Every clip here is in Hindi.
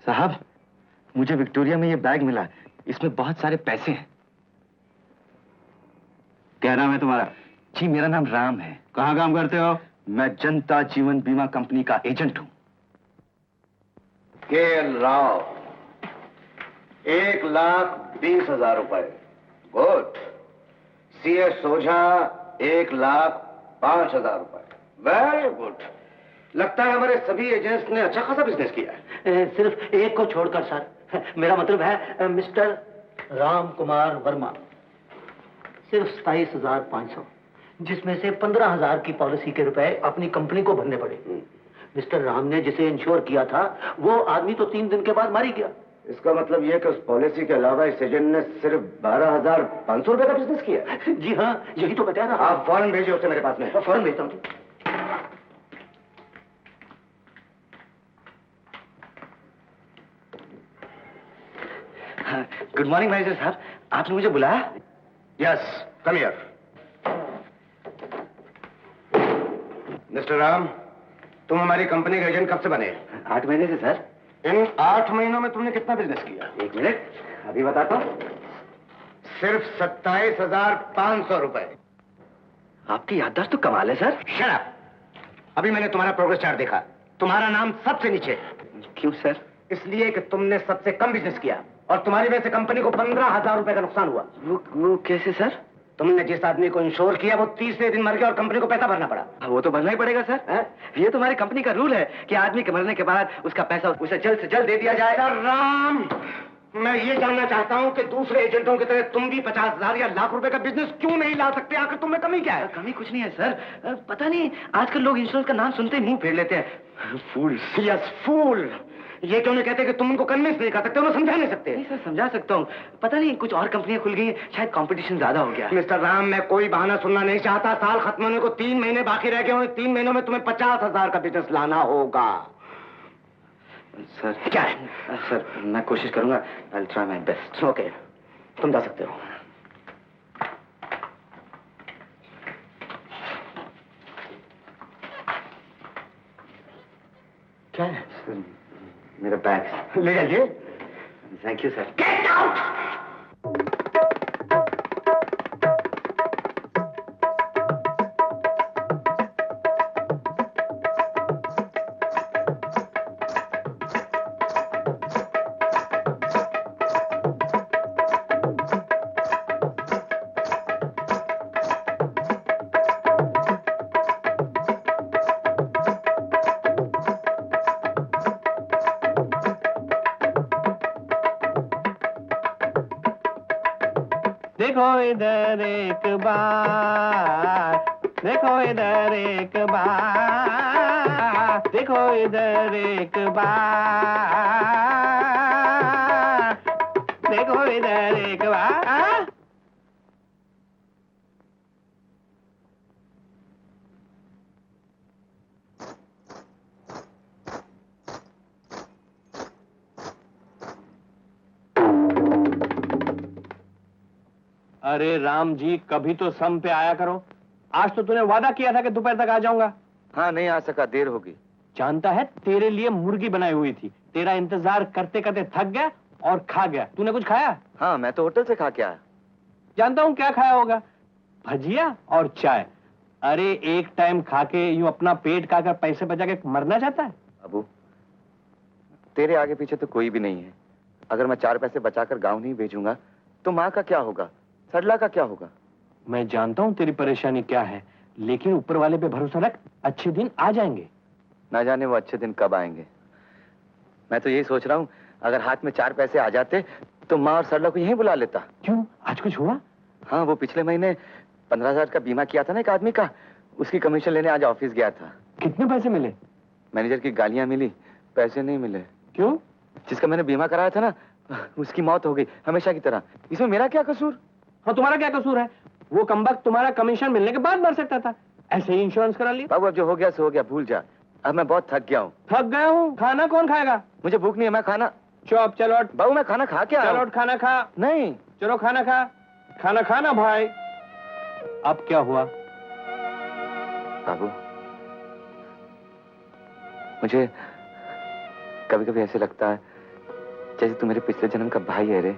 साहब, मुझे विक्टोरिया में ये बैग मिला, इसमें बहुत सारे पैसे हैं। क्या नाम है तुम्हारा? जी, मेरा नाम राम है। कहाँ काम करते हो? मैं जनता जीवन बीमा कंपनी का एजेंट हूँ। के राव, 1,20,000 रुपए। गुड। सीए सोझा, 1,05,000 रुपए। Very good. लगता है हमारे सभी एजेंट्स ने अच्छा खासा बिजनेस किया है। सिर्फ एक को छोड़कर सर। मेरा मतलब है मिस्टर राम कुमार वर्मा। सिर्फ 27,500, जिसमें से 15,000 की पॉलिसी के रुपए अपनी कंपनी को भरने पड़े। मिस्टर राम ने जिसे इंश्योर किया था वो आदमी तो 3 दिन के बाद मार ही गया। इसका मतलब यह कि उस पॉलिसी के अलावा इस एजेंट ने सिर्फ 12,500 रुपए का बिजनेस किया। जी हाँ, यही तो बता रहा। आप फौरन भेजिए उसे मेरे पास में। फौरन भेजता हूँ। गुड मॉर्निंग मैनेजर साहब, आपने मुझे बुलाया? Yes, come here. Mister Ram, तुम हमारी कंपनी का एजेंट कब से बने? 8 महीने से सर। इन 8 महीनों में तुमने कितना बिजनेस किया? 1 मिनट, अभी बताता हूँ। सिर्फ 27,500 रुपए। आपकी याददाश्त तो कमाल है सर। Shut up. अभी मैंने तुम्हारा प्रोग्रेस चार्ट देखा, तुम्हारा नाम सबसे नीचे। क्यों सर? इसलिए कि तुमने सबसे कम बिजनेस किया और तुम्हारी वजह से कंपनी को 15,000 रुपए का नुकसान हुआ। वो कैसे सर? तुमने जिस आदमी को इंश्योर किया वो 30वें दिन मर गया और कंपनी को पैसा भरना पड़ा। वो तो भरना ही पड़ेगा सर। ये तो हमारी कंपनी का रूल है कि आदमी के मरने के बाद उसका पैसा उसे जल्द से जल्द दे दिया जाए। राम, मैं ये जानना चाहता हूँ कि दूसरे एजेंटों की तरह तुम भी 50,000 या लाख रुपए का बिजनेस क्यों नहीं ला सकते? आखिर तुम्हें कमी क्या है? कमी कुछ नहीं है सर, पता नहीं आजकल लोग इंश्योरेंस का नाम सुनते ही मुंह फेर लेते हैं। फूल। यस, फूल। ये क्यों नहीं कहते कि तुम उनको कन्विंस नहीं कर सकते, उन्हें समझा नहीं सकते? नहीं सर, समझा सकता हूँ। पता नहीं कुछ और कंपनियां खुल गई, शायद कंपटीशन ज्यादा हो गया। मिस्टर राम, मैं कोई बहाना सुनना नहीं चाहता। साल खत्म होने को 3 महीने बाकी रह गए और 3 महीनों में तुम्हें 50,000 का बिजनेस लाना होगा। सर क्या है? सर, मैं कोशिश करूंगा। I'll try my best. Okay, तुम जा सकते हो। क्या है? सर, मेरा बैग ले जाइए। Thank you sir. Get out. देखो इधर एक बार, देखो इधर एक बार, देखो इधर एक बार, देखो इधर एक बार। अरे राम जी, कभी तो सम पे आया करो। आज तो तूने वादा किया था कि दोपहर तक आ जाऊंगा। हाँ, नहीं आ सका, देर होगी। जानता है, तेरे लिए मुर्गी बनाई हुई थी। तेरा इंतजार करते करते थक गया और खा गया। तूने कुछ खाया? हाँ, मैं तो होटल से खा के आया। जानता हूँ क्या खाया होगा, भजिया और चाय। अरे एक टाइम खा के यूं अपना पेट खाकर पैसे बचा के मरना चाहता है? अबू, तेरे आगे पीछे तो कोई भी नहीं है। अगर मैं 4 पैसे बचाकर गाँव नहीं भेजूंगा तो माँ का क्या होगा, सरला का क्या होगा? मैं जानता हूँ तेरी परेशानी क्या है, लेकिन ऊपर वाले पे भरोसा रख, अच्छे दिन आ जाएंगे। ना जाने वो अच्छे दिन कब आएंगे। मैं तो यही सोच रहा हूँ, अगर हाथ में 4 पैसे आ जाते तो माँ और सरला को यहीं बुला लेता। क्यों, आज कुछ हुआ? हाँ, वो पिछले महीने 15,000 का बीमा किया था ना एक आदमी का, उसकी कमीशन लेने आज ऑफिस गया था। कितने पैसे मिले? मैनेजर की गालियां मिली, पैसे नहीं मिले। क्यों? जिसका मैंने बीमा कराया था ना, उसकी मौत हो गई हमेशा की तरह। इसमें मेरा क्या कसूर? हाँ, तुम्हारा क्या कसूर है? वो कमबख्त तुम्हारा कमीशन मिलने के बाद मर सकता था। ऐसे ही इंश्योरेंस करा लिया। बाबू, अब जो हो गया सो हो गया, भूल जा। अब मैं बहुत थक गया हूँ। थक गया हूँ? खाना कौन खाएगा? मुझे भूख नहीं है, मैं खाना। चुप, चलो हट। बाबू, मैं खाना खा के आया हूं। चलो हट, खाना खा। नहीं। चलो खाना खा, खाना खाना भाई। अब क्या हुआ? बाबू, मुझे कभी कभी ऐसे लगता है जैसे तू मेरे पिछले जन्म का भाई है रे।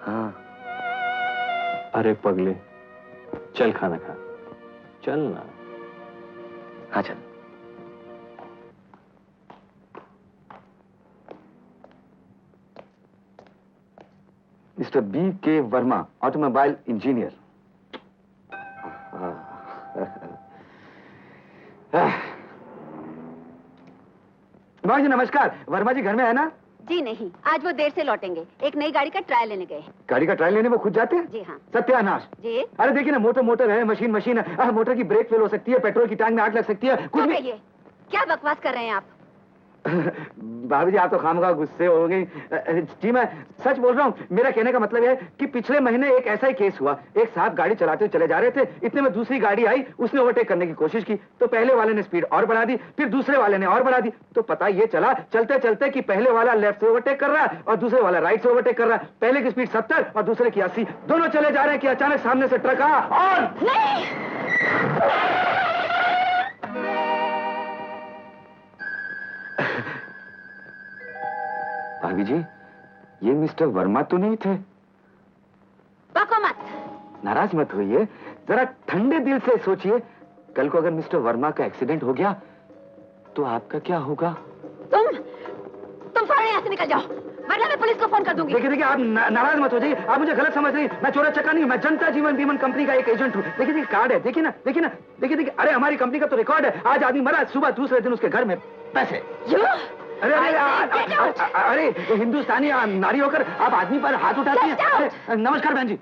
हाँ। अरे पगले, चल खाना खा, चल ना। हाँ चल। मिस्टर बी के वर्मा, ऑटोमोबाइल इंजीनियर। जी नमस्कार। वर्मा जी घर में है ना? जी नहीं, आज वो देर से लौटेंगे। एक नई गाड़ी का ट्रायल लेने गए हैं। गाड़ी का ट्रायल लेने वो खुद जाते हैं? जी हाँ। सत्यानाश। जी। अरे देखिए ना, मोटर है, मशीन है। मोटर की ब्रेक फेल हो सकती है, पेट्रोल की टैंक में आग लग सकती है, कुछ भी। कहिए, क्या बकवास कर रहे हैं आप? भाभी जी आप तो खामखा गुस्से हो गई। जी मैं सच बोल रहा हूँ। मेरा कहने का मतलब है कि पिछले महीने एक ऐसा ही केस हुआ। एक साहब गाड़ी चलाते हुए चले जा रहे थे, इतने में दूसरी गाड़ी आई, उसने ओवरटेक करने की कोशिश की तो पहले वाले ने स्पीड और बढ़ा दी, फिर दूसरे वाले ने और बढ़ा दी, तो पता ये चला चलते चलते कि पहले वाला लेफ्ट से ओवरटेक कर रहा है और दूसरे वाला राइट से ओवरटेक कर रहा है। पहले की स्पीड 70 और दूसरे की 80, दोनों चले जा रहे हैं कि अचानक सामने से ट्रक आया और भाभी जी, ये मिस्टर वर्मा तो नहीं थे? बको मत। नाराज मत होइए, जरा ठंडे दिल से सोचिए। कल को अगर मिस्टर वर्मा का एक्सीडेंट हो गया तो आपका क्या होगा? तुम फौरन यहाँ से निकल जाओ, वरना मैं पुलिस को फोन कर दूंगी। देखिए आप नाराज मत हो जाइए। आप मुझे गलत समझ रही। मैं चोरा चक्का नहीं हूँ, मैं जनता जीवन बीमा कंपनी का एक एजेंट हूँ। देखिए कार्ड है, देखिए ना। देखिए अरे हमारी कंपनी का तो रिकॉर्ड है। आज आदमी मरा, सुबह दूसरे दिन उसके घर में पैसे। अरे हिंदुस्तानी नारी होकर आप आदमी पर हाथ उठाती हैं। नमस्कार बहन जी।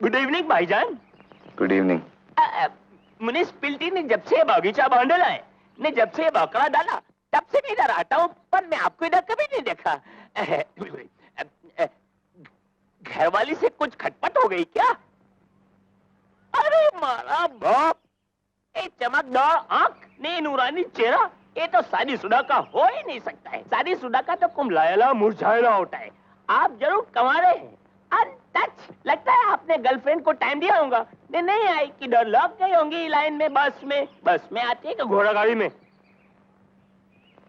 गुड इवनिंग भाईजान। Good evening. म्युनिसिपैलिटी ने जब से बागीचा बांधला है, ने जब से बकरा डाला, तब से मैं इधर आता हूँ, पर मैं आपको इधर कभी नहीं देखा। घरवाली से कुछ खटपट हो गई क्या? अरे मारा बाप, ये चमकदार आंख ने नूरानी चेहरा, ये तो शादीशुदा का हो ही नहीं सकता है। शादीशुदा का तो कुम्हलायला मुरझायला होता है। आप जरूर कमा रहे हैं। टच लगता है आपने गर्लफ्रेंड को टाइम दिया होगा। नहीं आई कि डर लग गई होंगी लाइन में, बस में आती है कि घोड़ा गाड़ी में।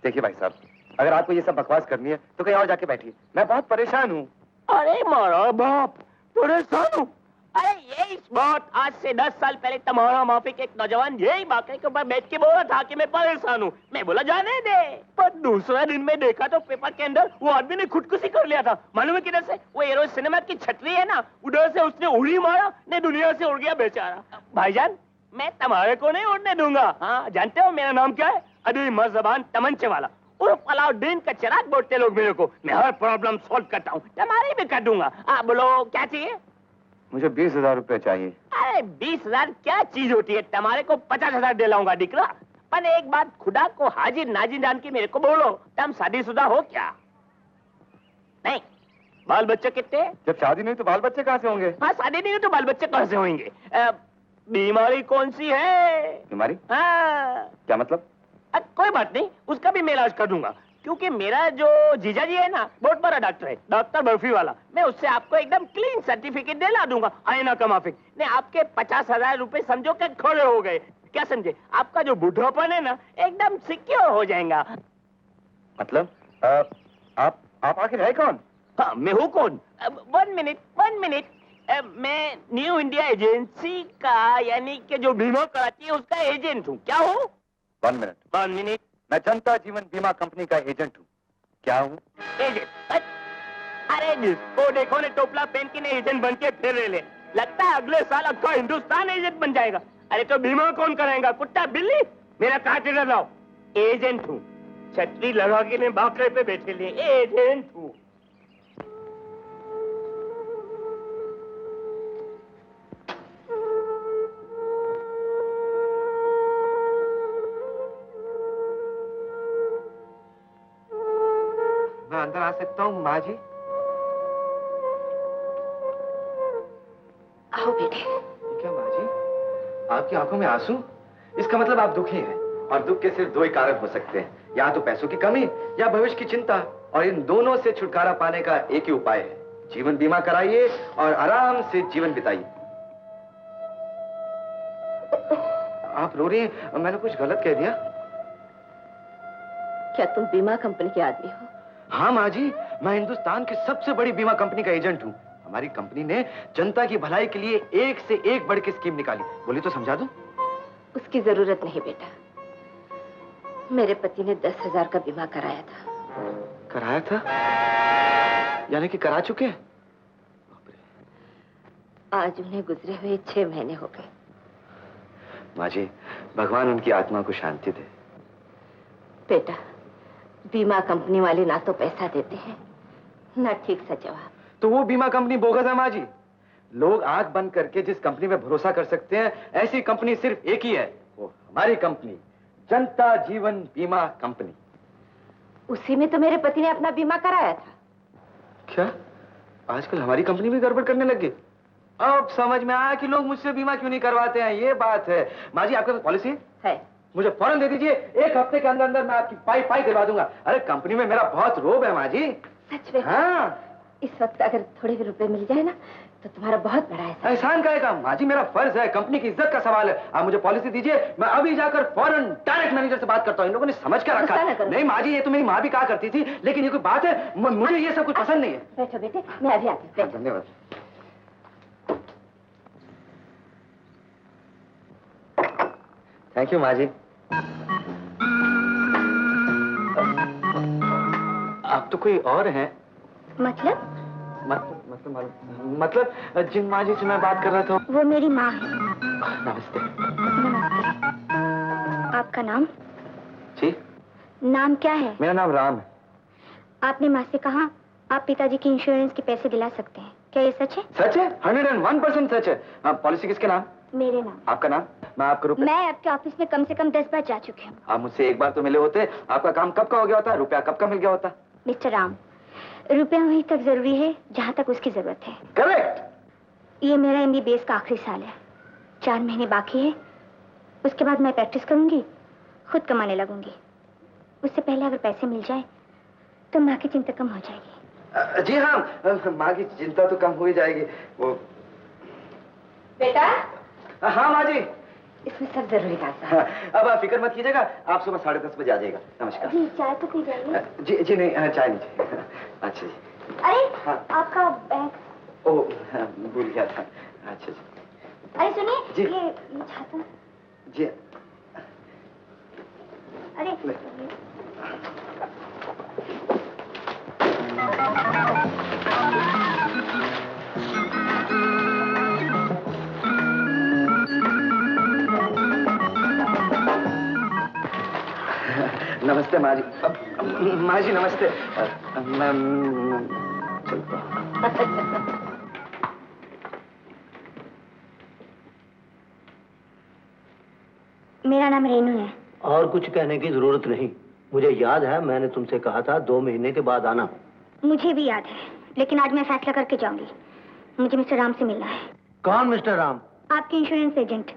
देखिए भाई साहब, अगर आपको ये सब बकवास करनी है तो कहीं और जाके बैठिए। मैं बहुत परेशान हूँ। अरे मारा बाप, परेशान हूँ। अरे यही बात आज से 10 साल पहले तुम्हारा माफिक एक नौजवान यही बाकी के ऊपर बैठ के बोला था कि मैं परेशान हूँ। मैं बोला जाने दे, पर दूसरा दिन में देखा तो पेपर के अंदर वो आदमी ने खुदकुशी कर लिया था। मालूम है किधर से? वो एरो सिनेमा की छतरी है ना, उधर से उसने उड़ी मारा, ने दुनिया से उड़ गया बेचारा। भाईजान मैं तुम्हारे को नहीं उड़ने दूंगा। हाँ जानते हो मेरा नाम क्या है? अभी मर्ज़बान तमंचे वाला, उर्फ अलाउद्दीन का चिराग बोलते लोग मेरे को। मैं हर प्रॉब्लम सॉल्व करता हूँ, तुम्हारी भी कर दूंगा। आप बोलो क्या चाहिए? मुझे 20,000 रुपए चाहिए। अरे 20,000 क्या चीज होती है? तुम्हारे को 50,000 दे लाऊंगा दिकरा। पर एक बात खुदा को हाजिर नाजिर जान के मेरे को बोलो, तुम शादीशुदा हो क्या? नहीं। बाल बच्चे कितने? जब शादी नहीं तो बाल बच्चे कहाँ से होंगे? हाँ शादी नहीं हो तो बाल बच्चे कहाँ से होंगे? बीमारी कौन सी है? बीमारी? हाँ क्या मतलब? कोई बात नहीं, उसका भी मैं इलाज कर दूंगा, क्योंकि मेरा जो जीजा जी है ना बहुत बड़ा डॉक्टर है, डॉक्टर बर्फी वाला। मैं उससे आपको एकदम क्लीन सर्टिफिकेट दिला दूंगा, आईना का माफिक। ने आपके 50,000 रुपए समझो के खड़े हो गए। क्या समझे? आपका जो बुढ़ापन है ना एकदम सिक्योर हो जाएगा। मतलब आप आखिर है कौन? हाँ मैं हूँ कौन? 1 मिनट। मैं न्यू इंडिया एजेंसी का, यानी कि जो बीमा कराती है उसका एजेंट हूँ। क्या हूँ? 1 मिनट। मैं जनता जीवन बीमा कंपनी का एजेंट हूँ। क्या हूँ? एजेंट? अरे जिसको देखो ने टोपला पहन के एजेंट बन के फिर ले, लगता है अगले साल अक्का हिंदुस्तान एजेंट बन जाएगा। अरे तो बीमा कौन कराएगा? कुत्ता बिल्ली? मेरा कार्ड इधर लाओ। एजेंट हूँ, छतरी लगा के बाकरे पे बैठे लिए एजेंट हूँ। मैं अंदर आ सकता हूँ माँ जी? आओ बेटे। क्या माँ जी, आपकी आंखों में आंसू? इसका मतलब आप दुखी हैं। और दुख के सिर्फ दो ही कारण हो सकते हैं, या तो पैसों की कमी या भविष्य की चिंता, और इन दोनों से छुटकारा पाने का एक ही उपाय है, जीवन बीमा कराइए और आराम से जीवन बिताइए। आप रो रही हैं, मैंने कुछ गलत कह दिया? क्या तुम बीमा कंपनी के आदमी हो? हाँ माँ जी, मैं हिंदुस्तान की सबसे बड़ी बीमा कंपनी का एजेंट हूँ। हमारी कंपनी ने जनता की भलाई के लिए एक से एक बढ़ के स्कीम निकाली। बोली तो समझा दूं? उसकी जरूरत नहीं बेटा, मेरे पति ने 10,000 का बीमा कराया था। कराया था? यानी कि करा चुके हैं? आज उन्हें गुजरे हुए 6 महीने हो गए। माँ जी, भगवान उनकी आत्मा को शांति दे। बेटा, बीमा कंपनी वाले ना तो पैसा देते हैं, ना ठीक सा जवाब। तो वो बीमा कंपनी बोगस है माँ जी। लोग आंख बंद करके जिस कंपनी में भरोसा कर सकते हैं, ऐसी कंपनी सिर्फ एक ही है, वो हमारी कंपनी, जनता जीवन बीमा कंपनी। उसी में तो मेरे पति ने अपना बीमा कराया था। क्या आजकल हमारी कंपनी भी गड़बड़ करने लग गई? अब समझ में आया कि लोग मुझसे बीमा क्यों नहीं करवाते हैं। ये बात है। माँ जी, आपके पास पॉलिसी है? मुझे फौरन दे दीजिए, 1 हफ्ते के अंदर अंदर मैं आपकी पाई दिलवा दूंगा। अरे कंपनी में मेरा बहुत रोब है माँ जी। सच में? हाँ। इस वक्त अगर थोड़े भी रुपए मिल जाए ना, तो तुम्हारा बहुत बड़ा एहसान का काम माँ जी, मेरा फर्ज है, कंपनी की इज्जत का सवाल है। आप मुझे पॉलिसी दीजिए, मैं अभी जाकर फौरन डायरेक्ट मैनेजर से बात करता हूँ। इन लोगों ने समझ कर रखा है। नहीं माँ जी, ये तो मेरी माँ भी कहा करती थी, लेकिन ये कोई बात है? मुझे ये सब कुछ पसंद नहीं है। बैठो बेटे, मैं अभी आती हूँ। धन्यवाद। थैंक यू माँ जी। आप तो कोई और हैं। मतलब जिन माँ जी से मैं बात कर रहा था। वो मेरी माँ है। नमस्ते। नमस्ते। आपका नाम? जी, नाम क्या है? मेरा नाम राम है। आपने माँ से कहा आप पिताजी की इंश्योरेंस के पैसे दिला सकते हैं, क्या ये सच है? सच है, 101% सच है। पॉलिसी किसके नाम? मेरे नाम। आपका नाम? मैं आपको रुपए। मैं आपके ऑफिस में कम से कम 10 बार जा चुकी हूँ। आप मुझसे एक बार तो मिले होते। आपका काम कब का हो गया होता? रुपया कब का मिल गया होता? मिस्टर राम, रुपया वहीं तक जरूरी है जहाँ तक उसकी जरूरत है। करेक्ट। ये मेरा MBBS का आखिरी साल है, 4 महीने बाकी है। उसके बाद मैं प्रैक्टिस करूंगी, खुद कमाने लगूंगी। उससे पहले अगर पैसे मिल जाए तो माँ की चिंता कम हो जाएगी। जी हाँ, माँ की चिंता तो कम हो ही जाएगी। वो बेटा। हाँ माँ जी, इसमें सब जरूरी बात है। अब आप फिक्र मत कीजिएगा, आप सुबह 10:30 बजे आ जाइएगा। नमस्कार। जी, चाय तो पी जाइए। जी नहीं, चाय नहीं चाहिए। अच्छा जी। अरे हाँ। आपका बैग। ओह, भूल गया था। अच्छा जी। अरे सुनिए, जी। ये छाता। जी। अरे नमस्ते माँ जी। माँ जी नमस्ते। मैं चलता हूँ। मेरा नाम रेनू है। और कुछ कहने की जरूरत नहीं। मुझे याद है, मैंने तुमसे कहा था 2 महीने के बाद आना। मुझे भी याद है, लेकिन आज मैं फैसला करके जाऊंगी। मुझे मिस्टर राम से मिलना है। कौन मिस्टर राम? आपके इंश्योरेंस एजेंट।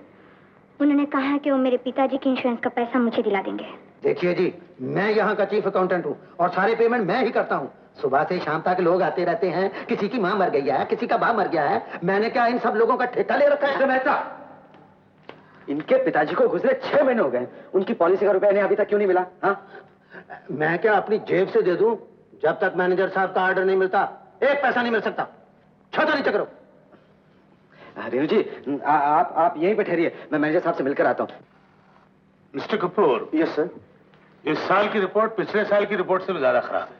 उन्होंने कहा है कि वो मेरे पिताजी के इंश्योरेंस का पैसा मुझे दिला देंगे। देखिए जी, मैं यहाँ का चीफ अकाउंटेंट हूँ और सारे पेमेंट मैं ही करता हूँ। सुबह से शाम तक लोग आते रहते हैं, किसी की माँ मर गई है, किसी का बाप मर गया है। मैंने क्या इन सब लोगों का ठेका ले रखा है? मेहता, इनके पिताजी को गुजरे 6 महीने हो गए, उनकी पॉलिसी का रुपया इन्हें अभी तक क्यों नहीं मिला? हाँ, मैं क्या अपनी जेब से दे दूं? जब तक मैनेजर साहब का ऑर्डर नहीं मिलता 1 पैसा नहीं मिल सकता। छाता नीचे करो। रेणु जी, आप यहीं पे ठहरिए, मैं मैनेजर साहब से मिलकर आता हूँ। Mister Kapoor, yes sir. इस साल की रिपोर्ट पिछले साल की रिपोर्ट से भी ज्यादा खराब है।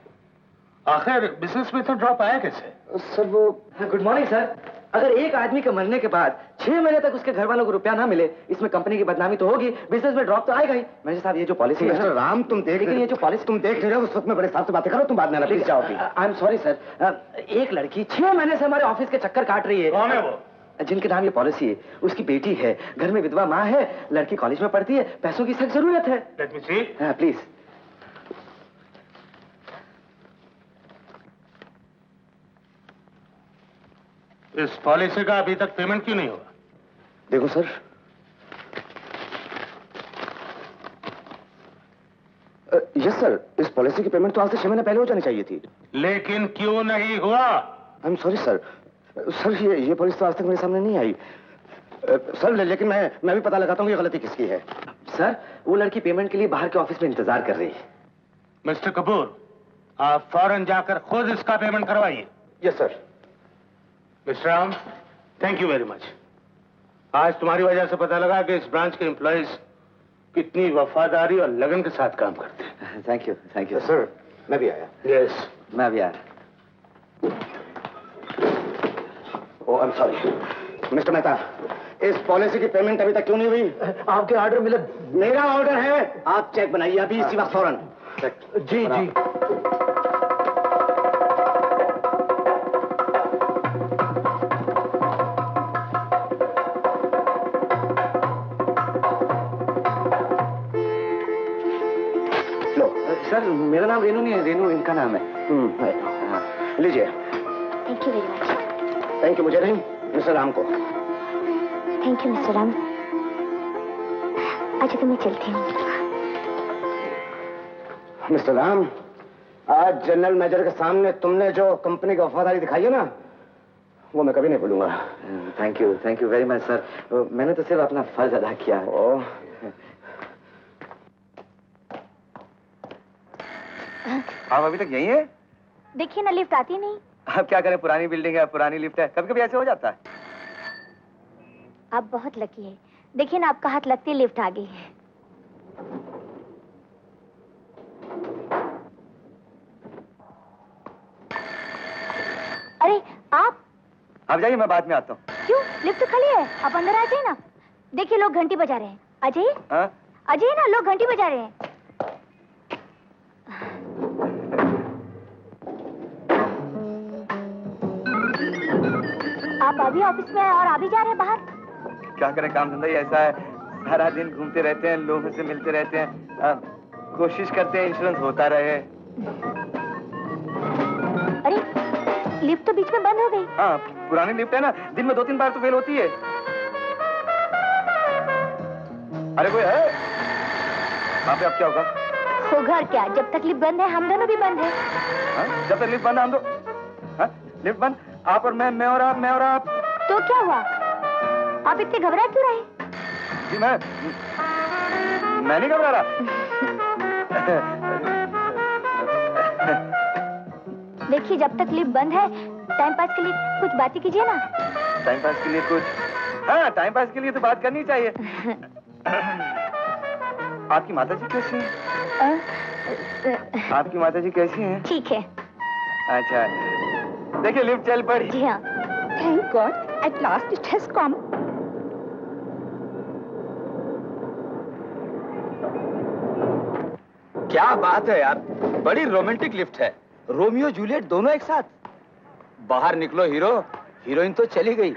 आखिर बिजनेस में इतना ड्रॉप आया कैसे? सर वो, गुड मॉर्निंग सर। अगर एक आदमी के मरने के बाद 6 महीने तक उसके घर वालों को रुपया ना मिले, इसमें कंपनी की बदनामी तो होगी, बिजनेस में ड्रॉप तो आएगा ही। मैनेजर साहब, ये जो पॉलिसी है मिस्टर राम, तुम देख, लेकिन ये जो पॉलिसी तुम देख रहे हो, उस वक्त में बड़े साफ से बातें करो। तुम बाद में प्लीज जाओ। आई एम सॉरी सर। एक लड़की 6 महीने से हमारे ऑफिस के चक्कर काट रही है। कौन है वो? जिनके नाम ये पॉलिसी है, उसकी बेटी है, घर में विधवा माँ है, लड़की कॉलेज में पढ़ती है, पैसों की सख्त जरूरत है। Let me see. प्लीज। इस पॉलिसी का अभी तक पेमेंट क्यों नहीं हुआ? देखो सर, यस सर, इस पॉलिसी की पेमेंट तो आज से 6 महीने पहले हो जानी चाहिए थी। लेकिन क्यों नहीं हुआ? आई एम सॉरी सर। सर ये पॉलिसी तो आज तक मेरे सामने नहीं आई। सर लेकिन मैं भी पता लगाता हूँ ये गलती किसकी है। सर वो लड़की पेमेंट के लिए बाहर के ऑफिस में इंतजार कर रही है। मिस्टर कपूर, आप फौरन जाकर खुद इसका पेमेंट करवाइए। Yes sir. Mister Ram, thank you very much. आज तुम्हारी वजह से पता लगा कि इस ब्रांच के एम्प्लॉइज कितनी वफादारी और लगन के साथ काम करते हैं। Thank you sir. मैं भी आया। यस, मैं भी आया। Oh I am sorry. Mister Mehta, इस पॉलिसी की पेमेंट अभी तक क्यों नहीं हुई? आपके ऑर्डर मिले? मेरा ऑर्डर है, आप चेक बनाइए अभी इसी वक्त फौरन। जी जी। सर मेरा नाम रेनू नहीं है, रेनू इनका नाम है। लीजिए। Thank you very much. Thank you मुझे नहीं, मिस्टर राम को। Thank you mister Ram. अच्छा तो मैं चलती हूँ। मिस्टर राम, आज जनरल मैनेजर के सामने तुमने जो कंपनी की वफादारी दिखाई है ना, वो मैं कभी नहीं भूलूंगा। Thank you very much sir. मैंने तो सिर्फ अपना फर्ज अदा किया है। आप अभी तक यही है? देखिए ना, लिफ्ट आती नहीं। अब क्या करें, पुरानी बिल्डिंग है, पुरानी लिफ्ट है, कभी कभी ऐसे हो जाता है। आप बहुत लकी है। देखिए ना, आपका हाथ लगते ही लिफ्ट आ गई है। अरे आप जाइए, मैं बाद में आता हूँ। क्यों? लिफ्ट तो खाली है, आप अंदर आ जाइए ना। देखिए लोग घंटी बजा रहे हैं। आ जाइए। आ जाइए ना, लोग घंटी बजा रहे हैं। आप अभी ऑफिस में हैं और अभी जा रहे हैं बाहर? क्या करें, काम धंधा ही ऐसा है, सारा दिन घूमते रहते हैं, लोगों से मिलते रहते हैं, कोशिश करते हैं इंश्योरेंस होता रहे। अरे लिफ्ट तो बीच में बंद हो गई। हाँ, पुरानी लिफ्ट है ना, दिन में 2-3 बार तो फेल होती है। अरे कोई है वहाँ पे? अब क्या होगा? होगा क्या, जब तक लिफ्ट बंद है हम दोनों भी बंद है। जब तक लिफ्ट बंद है हम दो, लिफ्ट बंद, आप और मैं और आप। तो क्या हुआ, आप इतने घबरा क्यों रहे? जी मैं नहीं घबरा रहा। देखिए जब तक लिफ्ट बंद है, टाइम पास के लिए कुछ बातें कीजिए ना। टाइम पास के लिए कुछ? हाँ, टाइम पास के लिए तो बात करनी चाहिए। आपकी माताजी कैसी हैं? आपकी माताजी कैसी हैं? ठीक है। अच्छा, देखिए लिफ्ट चल पड़ी। जी हाँ। Thank God, at last it has come. क्या बात है यार, बड़ी रोमांटिक लिफ्ट है। रोमियो जूलियट दोनों एक साथ। बाहर निकलो हीरो, हीरोइन तो चली गई।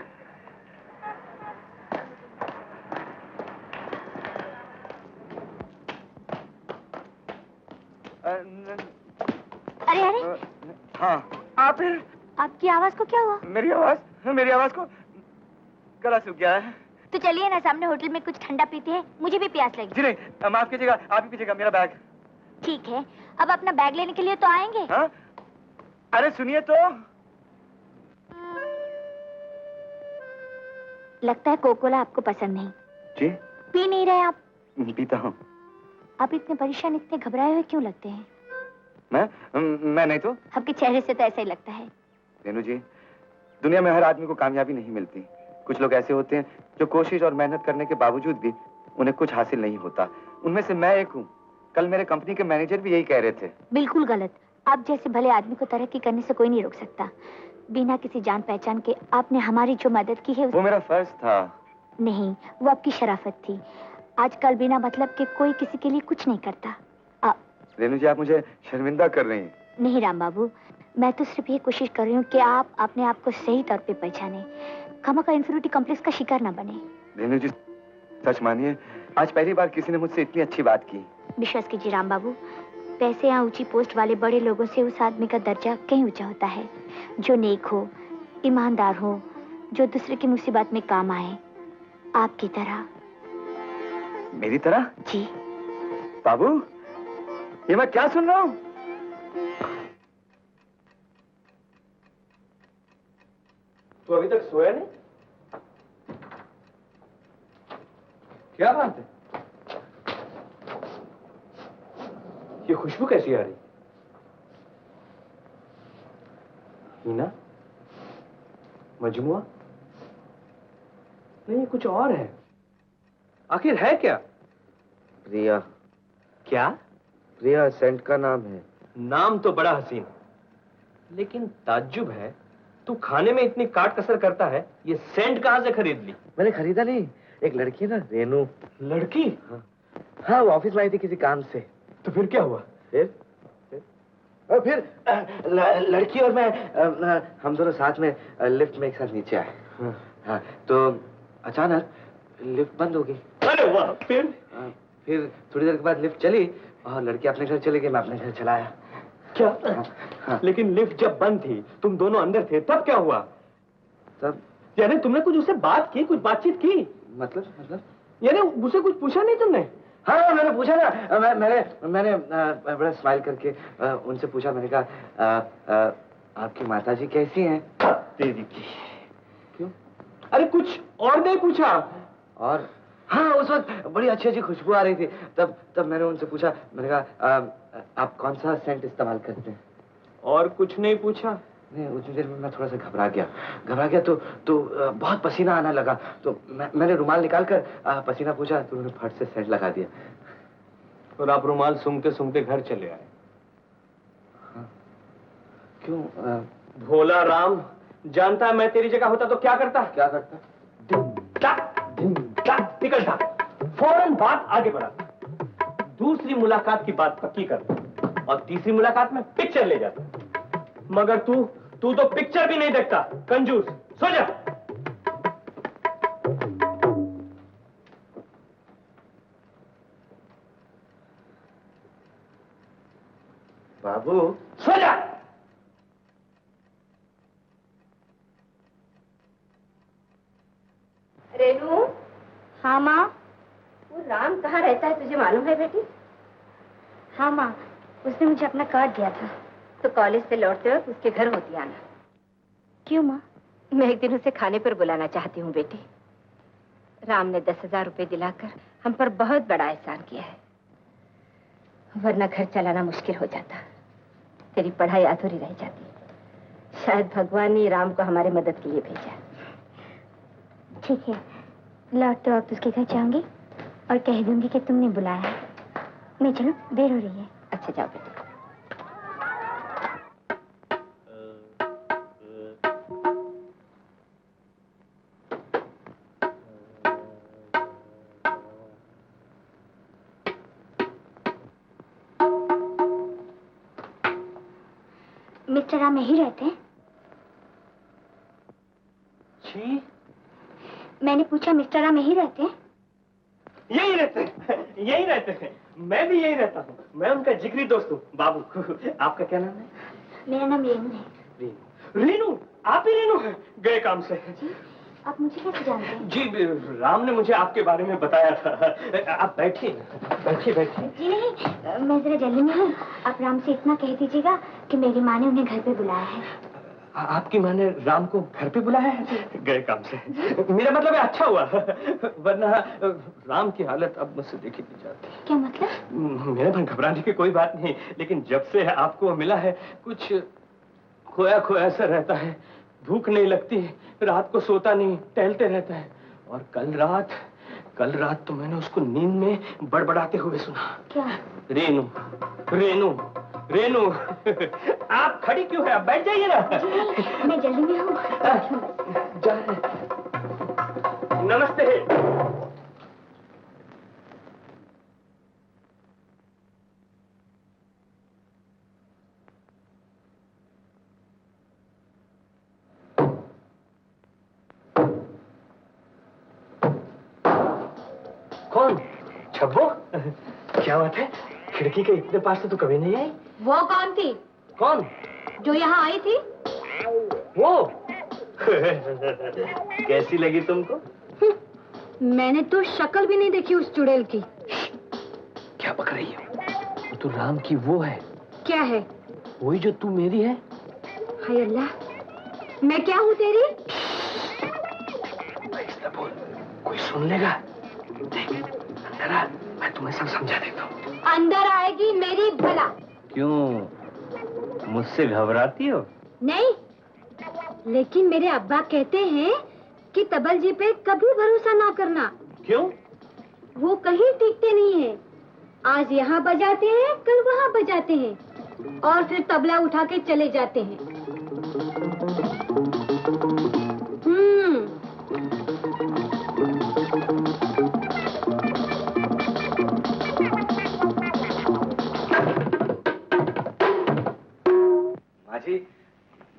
अरे अरे, हाँ, आप फिर? आपकी आवाज को क्या हुआ? मेरी आवाज को गला सूख गया है। तो चलिए ना, सामने होटल में कुछ ठंडा पीते हैं, मुझे भी प्यास लगी। जी नहीं, माफ कीजिएगा, आप ही पीजिएगा मेरा बैग। ठीक है, अब अपना बैग लेने के लिए तो आएंगे। हाँ? अरे सुनिए तो। लगता है कोकोला आपको पसंद नहीं। जी? पी नहीं रहे आप? पीता हूँ। आप इतने परेशान, इतने घबराए हुए क्यों लगते हैं? मैं नहीं तो। आपके चेहरे से तो ऐसा ही लगता है। रेनू जी, दुनिया में हर आदमी को कामयाबी नहीं मिलती। कुछ लोग ऐसे होते हैं जो कोशिश और मेहनत करने के बावजूद भी उन्हें कुछ हासिल नहीं होता। उनमें से मैं एक हूँ। कल मेरे कंपनी के मैनेजर भी यही कह रहे थे। बिल्कुल गलत। आप जैसे भले आदमी को तरक्की करने से कोई नहीं रोक सकता। बिना किसी जान पहचान के आपने हमारी जो मदद की है वो मेरा फर्ज था। नहीं, वो आपकी शराफत थी। आजकल बिना मतलब के कोई किसी के लिए कुछ नहीं करता। रेनू जी, आप मुझे शर्मिंदा कर रही हैं। नहीं राम बाबू, मैं तो सिर्फ ये कोशिश कर रही हूँ कि आप अपने आप को सही तौर पे पहचाने, खामखा इंफीरियरिटी कॉम्प्लेक्स का शिकार ना बने। रेनू जी, सच मानिए, आज पहली बार किसी ने मुझसे इतनी अच्छी बात की। विश्वास कीजिए राम बाबू, पैसे या ऊंची पोस्ट वाले बड़े लोगों से उस आदमी का दर्जा कहीं ऊंचा होता है जो नेक हो, ईमानदार हो, जो दूसरे की मुसीबत में काम आए। आपकी तरह। मेरी तरह? जी। बाबू, ये मैं क्या सुन रहा हूं? तू अभी तक सोया नहीं? क्या बात है? ये खुशबू कैसी आ रही? हीना? मजमुआ? नहीं, कुछ और है। आखिर है क्या? प्रिया। क्या? प्रिया सेंट का नाम है। नाम तो बड़ा हसीन, लेकिन ताज्जुब है, तू खाने में इतनी काट कसर करता है, ये सेंट कहां से खरीद ली? मैंने खरीदा नहीं, एक लड़की है ना, रेनू। लड़की? हाँ, वो ऑफिस में आई थी किसी काम से। तो फिर क्या हुआ? और फिर लड़की और मैं हम दोनों साथ में लिफ्ट में एक साथ नीचे आए। हाँ, तो अचानक लिफ्ट बंद हो गई। अरे वाह! फिर थोड़ी देर के बाद लिफ्ट चली और लड़की अपने घर चली गई, मैं अपने घर चला आया। क्या? हाँ। लेकिन लिफ्ट जब बंद थी, तुम दोनों अंदर थे, तब क्या हुआ? तब यानी तुमने कुछ उससे बात की, कुछ बातचीत की? मतलब यानी उससे कुछ पूछा नहीं तुमने? हाँ, मैंने पूछा ना। मैंने बड़ा स्माइल करके उनसे पूछा। मैंने कहा आपकी माताजी कैसी हैं? तेरी की। क्यों? अरे कुछ और नहीं पूछा? और हाँ, उस वक्त बड़ी अच्छी अच्छी खुशबू आ रही थी। तब मैंने उनसे पूछा, मैंने कहा आप कौन सा सेंट इस्तेमाल करते हैं? और कुछ नहीं पूछा? नहीं, उतनी देर में मैं थोड़ा सा घबरा गया तो बहुत पसीना आने लगा। तो मैंने रुमाल निकालकर पसीना पूछा तो उन्होंने फट से सेंट लगा दिया। और आप रुमाल सूंघते सूंघते घर चले आए? हाँ। क्यों? भोला राम, जानता है मैं तेरी जगह होता तो क्या करता? क्या करता? निकलता, फौरन बात आगे बढ़ा, दूसरी मुलाकात की बात पक्की करता और तीसरी मुलाकात में पिक्चर ले जाता। मगर तू तो पिक्चर भी नहीं देखता, कंजूस। सो जा। बाबू, सो जा। रेनू। हाँ माँ। वो राम कहाँ रहता है तुझे मालूम है बेटी? हाँ माँ, उसने मुझे अपना कार्ड दिया था। तो कॉलेज से लौटते वक्त उसके घर होती आना। क्यों माँ? मैं एक दिन उसे खाने पर बुलाना चाहती हूँ बेटी। राम ने 10,000 रुपए दिलाकर हम पर बहुत बड़ा एहसान किया है, वरना घर चलाना मुश्किल हो जाता, तेरी पढ़ाई अधूरी रह जाती। शायद भगवान ने राम को हमारे मदद के लिए भेजा। ठीक है, लौटते वक्त उसके घर जाऊंगी और कह दूंगी कि तुमने बुलाया है। मैं चलूं, देर हो रही है। अच्छा, जाओ बेटा। मिस्टर राम यही रहते हैं? जी? मैंने पूछा, मिस्टर राम यही रहते हैं? यही रहते हैं। मैं भी यही रहता हूँ। मैं उनका जिगरी दोस्त हूँ, बाबू। आपका क्या नाम है? मेरा नाम रेनू है। रेनू? आप ही रेनू हैं? गए काम से। जी, आप मुझे कैसे जानते हैं? जी, राम ने मुझे आपके बारे में बताया था। आप बैठिए। जी नहीं, मैं जरा जल्दी में हूँ। आप राम से इतना कह दीजिएगा कि मेरी माँ ने उन्हें घर पे बुलाया है। आपकी माँ ने राम को घर पे बुलाया है? गए काम से। मेरा मतलब है अच्छा हुआ, वरना राम की हालत अब मुझसे देखी नहीं जाती। क्या मतलब? मेरे मन घबराने की कोई बात नहीं, लेकिन जब से आपको मिला है कुछ खोया खोया सा रहता है। भूख नहीं लगती, रात को सोता नहीं, टहलते रहता है। और कल रात तो मैंने उसको नींद में बड़बड़ाते हुए सुना। क्या? रेनू रेनू रेनू। आप खड़ी क्यों है? आप बैठ जाइए ना। जी नहीं, मैं जल्दी में हूँ। नमस्ते। कौन? छब्बो? क्या बात है? खिड़की के इतने पास से तो कभी नहीं आई। वो कौन थी? कौन? जो यहाँ आई थी? वो। कैसी लगी तुमको? मैंने तो शक्ल भी नहीं देखी उस चुड़ैल की। क्या पक रही है? वो तो राम की वो है। क्या है? वही जो तू मेरी है। हाय अल्लाह, मैं क्या हूँ तेरी? ऐसा बोल, कोई सुन लेगा। देख अंदर आ, मैं तुम्हें सब समझा देता हूँ। अंदर आएगी मेरी भला। क्यों, मुझसे घबराती हो? नहीं, लेकिन मेरे अब्बा कहते हैं कि तबल जी पे कभी भरोसा ना करना। क्यों? वो कहीं टिकते नहीं हैं। आज यहाँ बजाते हैं, कल वहाँ बजाते हैं और फिर तबला उठा के चले जाते हैं।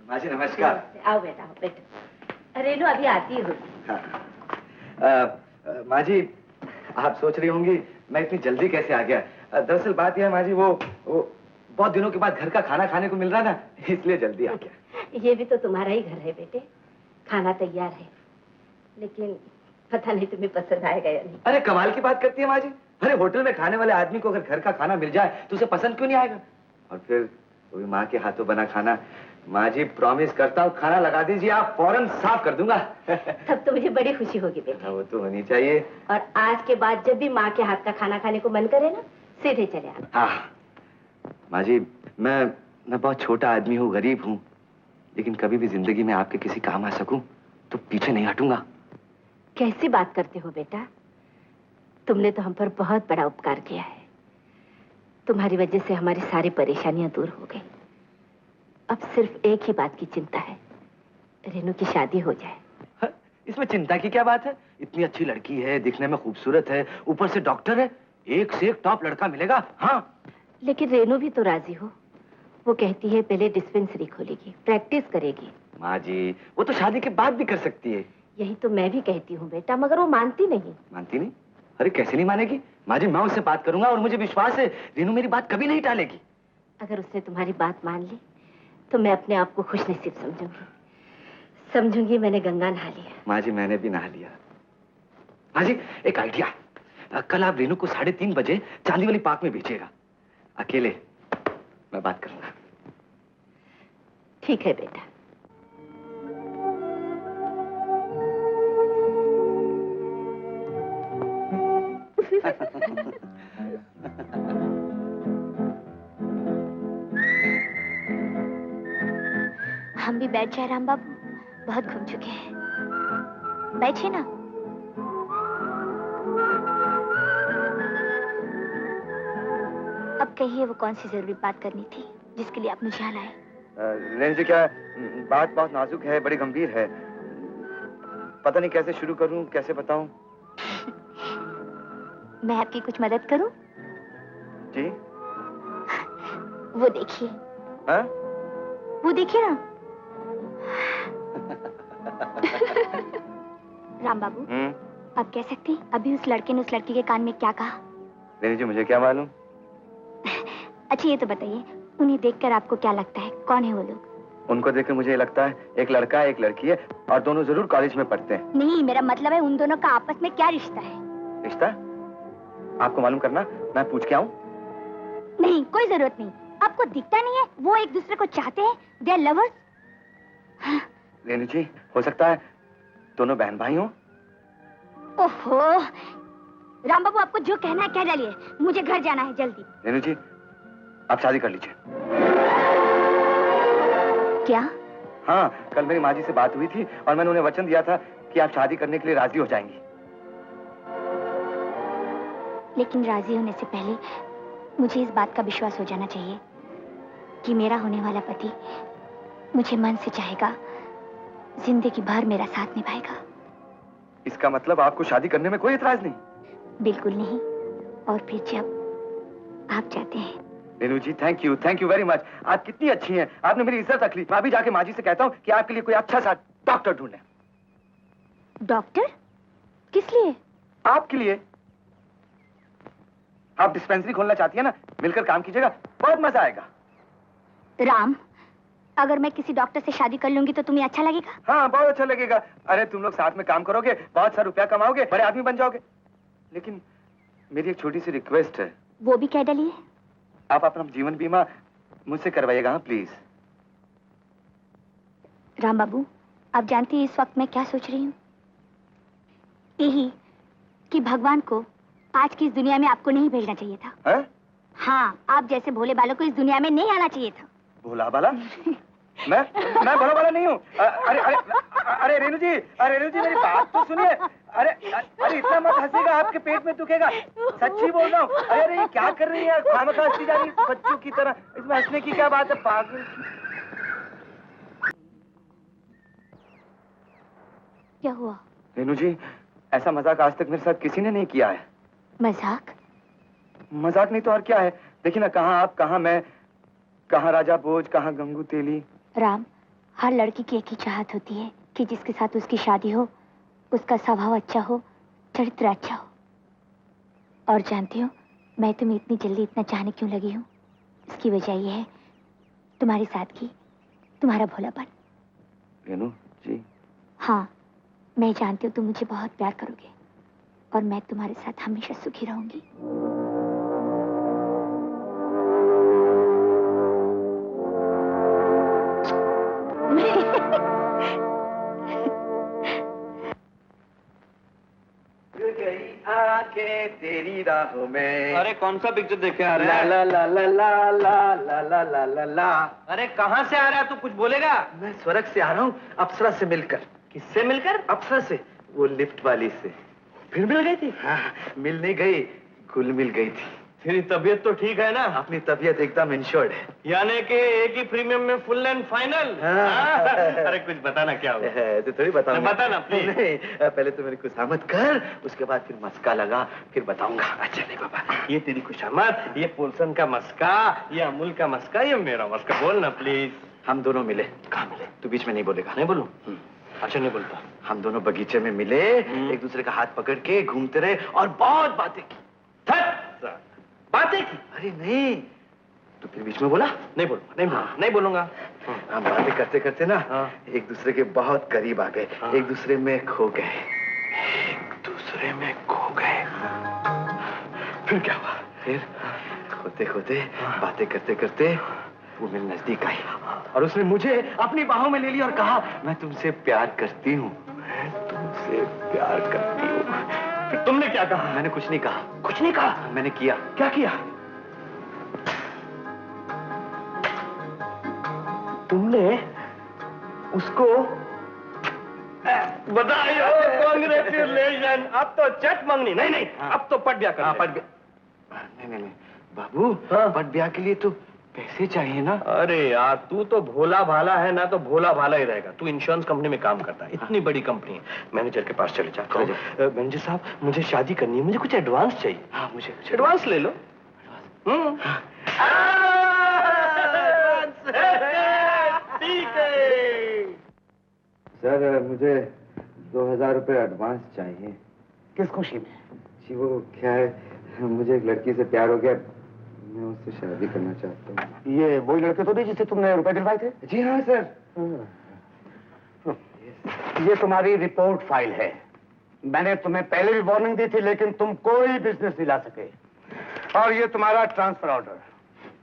माजी नमस्कार। आओ बेटा, आओ बेटा। रेनू अभी आती हो। माजी, आप सोच रही होंगी मैं इतनी जल्दी कैसे आ गया। दरअसल बात यह है माजी, वो बहुत दिनों के बाद घर का खाना खाने को मिल रहा ना, इसलिए जल्दी आ गया। ये भी तो तुम्हारा ही घर है बेटे, खाना तैयार है, लेकिन पता नहीं तुम्हें पसंद आएगा या नहीं। अरे कमाल की बात करती है माजी। अरे होटल में खाने वाले आदमी को अगर घर का खाना मिल जाए तो उसे पसंद क्यों नहीं आएगा। और फिर वो भी माँ के हाथों बना खाना। माँ जी प्रॉमिस करता हूँ, खाना लगा दीजिए, आप फौरन साफ कर दूंगा। तब तो मुझे बड़ी खुशी होगी बेटा। वो तो होनी चाहिए। और आज के बाद जब भी माँ के हाथ का खाना खाने को मन करे ना, सीधे चले आना। हाँ माँ जी, मैं बहुत छोटा आदमी हूँ, गरीब हूँ, लेकिन कभी भी जिंदगी में आपके किसी काम आ सकूं तो पीछे नहीं हटूंगा। कैसी बात करते हो बेटा, तुमने तो हम पर बहुत बड़ा उपकार किया है। तुम्हारी वजह से हमारी सारी परेशानियां दूर हो गई। अब सिर्फ एक ही बात की चिंता है, रेनू की शादी हो जाए। इसमें चिंता की क्या बात है? इतनी अच्छी लड़की है, दिखने में खूबसूरत है, ऊपर से डॉक्टर है, एक से एक टॉप लड़का मिलेगा। हाँ, लेकिन रेनू भी तो राजी हो। वो कहती है पहले डिस्पेंसरी खोलेगी, प्रैक्टिस करेगी। माँ जी, वो तो शादी के बाद भी कर सकती है। यही तो मैं भी कहती हूँ बेटा, मगर वो मानती नहीं। मानती नहीं? अरे कैसे नहीं मानेगी माँ जी, मैं उससे बात करूंगा और मुझे विश्वास है रेनू मेरी बात कभी नहीं टालेगी। अगर उसने तुम्हारी बात मान ली तो मैं अपने आप को खुशनसीब समझूंगी मैंने गंगा नहा लिया। माँ जी मैंने भी नहा लिया। माँ जी एक आइडिया, कल आप रेनू को 3:30 बजे चांदी वाली पार्क में भेजिएगा, अकेले, मैं बात करूंगा। ठीक है बेटा। हम भी बैठ जाए राम बाबू, बहुत घूम चुके हैं। बैठिए ना। अब कहिए वो कौन सी जरूरी बात करनी थी जिसके लिए आप मुझे यहाँ लाए? रेनू जी क्या बात बहुत नाजुक है, बड़ी गंभीर है, पता नहीं कैसे शुरू करूं, कैसे बताऊं। मैं आपकी कुछ मदद करूं? जी? वो देखिए। हाँ? वो देखिए ना। राम बाबू, आप कह सकती अभी उस लड़के ने उस लड़की के कान में क्या कहा? रेनू जी मुझे क्या मालूम। अच्छा ये तो बताइए, उन्हें देखकर आपको क्या लगता है, कौन है वो लोग? उनको देखकर मुझे लगता है एक लड़का एक लड़की है और दोनों जरूर कॉलेज में पढ़ते हैं। नहीं, मेरा मतलब है उन दोनों का आपस में क्या रिश्ता है। रिश्ता? आपको मालूम करना, मैं पूछ के आऊं? नहीं, कोई जरूरत नहीं। आपको दिखता नहीं है वो एक दूसरे को चाहते हैं, दे आर लवर्स। रेनू जी हो सकता है दोनों बहन भाई हों। ओहो, राम बाबू आपको जो कहना है कह डालिए, मुझे घर जाना है जल्दी। रेनू जी आप शादी कर लीजिए। क्या? हाँ, कल मेरी माँ जी से बात हुई थी और मैंने उन्हें वचन दिया था कि आप शादी करने के लिए राजी हो जाएंगी। लेकिन राजी होने से पहले मुझे इस बात का विश्वास हो जाना चाहिए कि मेरा होने वाला पति मुझे मन से चाहेगा, जिंदगी भर मेरा साथ निभाएगा। इसका मतलब आपको शादी करने में कोई एतराज नहीं? बिल्कुल नहीं। और फिर जब आप चाहते हैं। रेनू जी थैंक यू वेरी मच। आप कितनी अच्छी हैं, आपने मेरी इज्जत रख ली। मैं अभी जाके माँ जी से कहता हूँ कि आपके लिए कोई अच्छा सा डॉक्टर ढूंढे। डॉक्टर? किस लिए? आपके लिए। आप डिस्पेंसरी खोलना चाहती है ना, मिलकर काम कीजिएगा, बहुत मजा आएगा। राम, अगर मैं किसी डॉक्टर से शादी कर लूंगी तो तुम्हें अच्छा लगेगा? हाँ बहुत अच्छा लगेगा। अरे तुम लोग साथ में काम करोगे, बहुत सा रुपया कमाओगे, बड़े आदमी बन जाओगे। लेकिन मेरी एक छोटी सी रिक्वेस्ट है। वो भी कह डालिए। आप अपना जीवन बीमा मुझसे करवाइएगा, हाँ प्लीज। राम बाबू, आप जानते हैं इस वक्त मैं क्या सोच रही हूँ? यही कि भगवान को आज की इस दुनिया में आपको नहीं भेजना चाहिए था। है? हाँ, आप जैसे भोले बालों को इस दुनिया में नहीं आना चाहिए था। भोला बाला? मैं भोला बाला नहीं हूँ। अरे रेणु जी, मेरी बात तो सुनिए। अरे इतना मत हंसीगा, आपके पेट में दुखेगा। सच्ची बोल रहा हूँ। अरे ये क्या कर रही है? खामखा हंसती जा रही बच्चों की तरह। इसमें हंसने की क्या बात है, पागल। क्या हुआ? रेणु जी, ऐसा मजाक आज तक मेरे साथ किसी ने नहीं किया है। मजाक? मजाक नहीं तो और क्या है। देखिए ना, कहाँ आप, कहाँ मैं, कहाँ राजा भोज, कहाँ गंगू तेली। राम, हर लड़की की एक ही चाहत होती है कि जिसके साथ उसकी शादी हो, उसका स्वभाव अच्छा हो, चरित्र अच्छा हो। और जानती हो, मैं तुम्हें इतनी जल्दी इतना चाहने क्यों लगी हूँ? इसकी वजह यह है तुम्हारी सादगी, तुम्हारा भोलापन। रेणु जी। हाँ, मैं जानती हूँ तुम मुझे बहुत प्यार करोगे और मैं तुम्हारे साथ हमेशा सुखी रहूंगी। आके तेरी राहों में। अरे कौन सा पिक्चर देखे आ रहा है? ला ला ला ला ला ला ला ला ला ला। अरे कहाँ से आ रहा है? तू कुछ बोलेगा? मैं स्वर्ग से आ रहा हूँ, अप्सरा से मिलकर। किससे मिलकर? अप्सरा से, वो लिफ्ट वाली से। फिर मिल गई थी? हाँ, मिल नहीं गई, कुल मिल गई थी। तेरी तबीयत तो ठीक है ना? अपनी तबीयत एकदम इंश्योर्ड है। यानी कि एक ही प्रीमियम में फुल एंड फाइनल? अरे कुछ बताना क्या हुआ? तो थोड़ी बताऊंगा। बता ना प्लीज। नहीं, पहले तो मेरी खुशामद कर, उसके बाद फिर मस्का लगा, फिर बताऊंगा। अच्छा नहीं बाबा, ये तेरी खुशामद, ये पोलसन का मस्का, ये अमूल का मस्का, ये मेरा मस्का। बोल ना प्लीज। हम दोनों मिले। कहाँ मिले? तू बीच में नहीं बोलेगा। नहीं बोलूं? अच्छा नहीं बोलता। हम दोनों बगीचे में मिले, एक दूसरे का हाथ पकड़ के घूमते रहे और बहुत बातें की। बातें की? अरे नहीं, तो फिर बीच में बोला? नहीं बोलूंगा, नहीं बोलूंगा, नहीं बोलूंगा। हम बातें करते करते ना एक दूसरे के बहुत करीब आ गए, एक दूसरे में खो गए। एक दूसरे में खो गए। फिर क्या हुआ? फिर खोते खोते बातें करते करते वो मेरे नजदीक आई और उसने मुझे अपनी बाहों में ले लिया और कहा, मैं तुमसे प्यार करती हूँ, मैं तुमसे प्यार करती हूँ। फिर तुमने क्या कहा? मैंने कुछ नहीं कहा। कुछ नहीं कहा? मैंने किया। क्या किया? तुमने उसको बधाई हो, कांग्रेचुलेशन। अब तो चट मंगनी नहीं, नहीं अब तो पट ब्याह कर। पट ब्याह? नहीं बाबू, पट ब्याह के लिए तो पैसे चाहिए ना। अरे यार, तू तो भोला भाला है ना, तो भोला भाला ही रहेगा। तू इंश्योरेंस कंपनी में काम करता है, इतनी बड़ी कंपनी है। मैनेजर के पास चले जा। मैनेजर साहब, मुझे शादी करनी है, मुझे कुछ एडवांस चाहिए। हाँ, मुझे कुछ एडवांस ले लो। ठीक है सर, मुझे 2000 रुपए एडवांस चाहिए। किस खुशी में? जी वो क्या है, मुझे एक लड़की से प्यार हो गया, मैं उससे शादी करना चाहता हूँ। ये वही लड़के तो नहीं जिससे तुमने रुपए दिलवाए थे? जी हाँ सर। ये तुम्हारी रिपोर्ट फाइल है। मैंने तुम्हें पहले भी वार्निंग दी थी, लेकिन तुम कोई बिजनेस नहीं ला सके। और ये तुम्हारा ट्रांसफर ऑर्डर।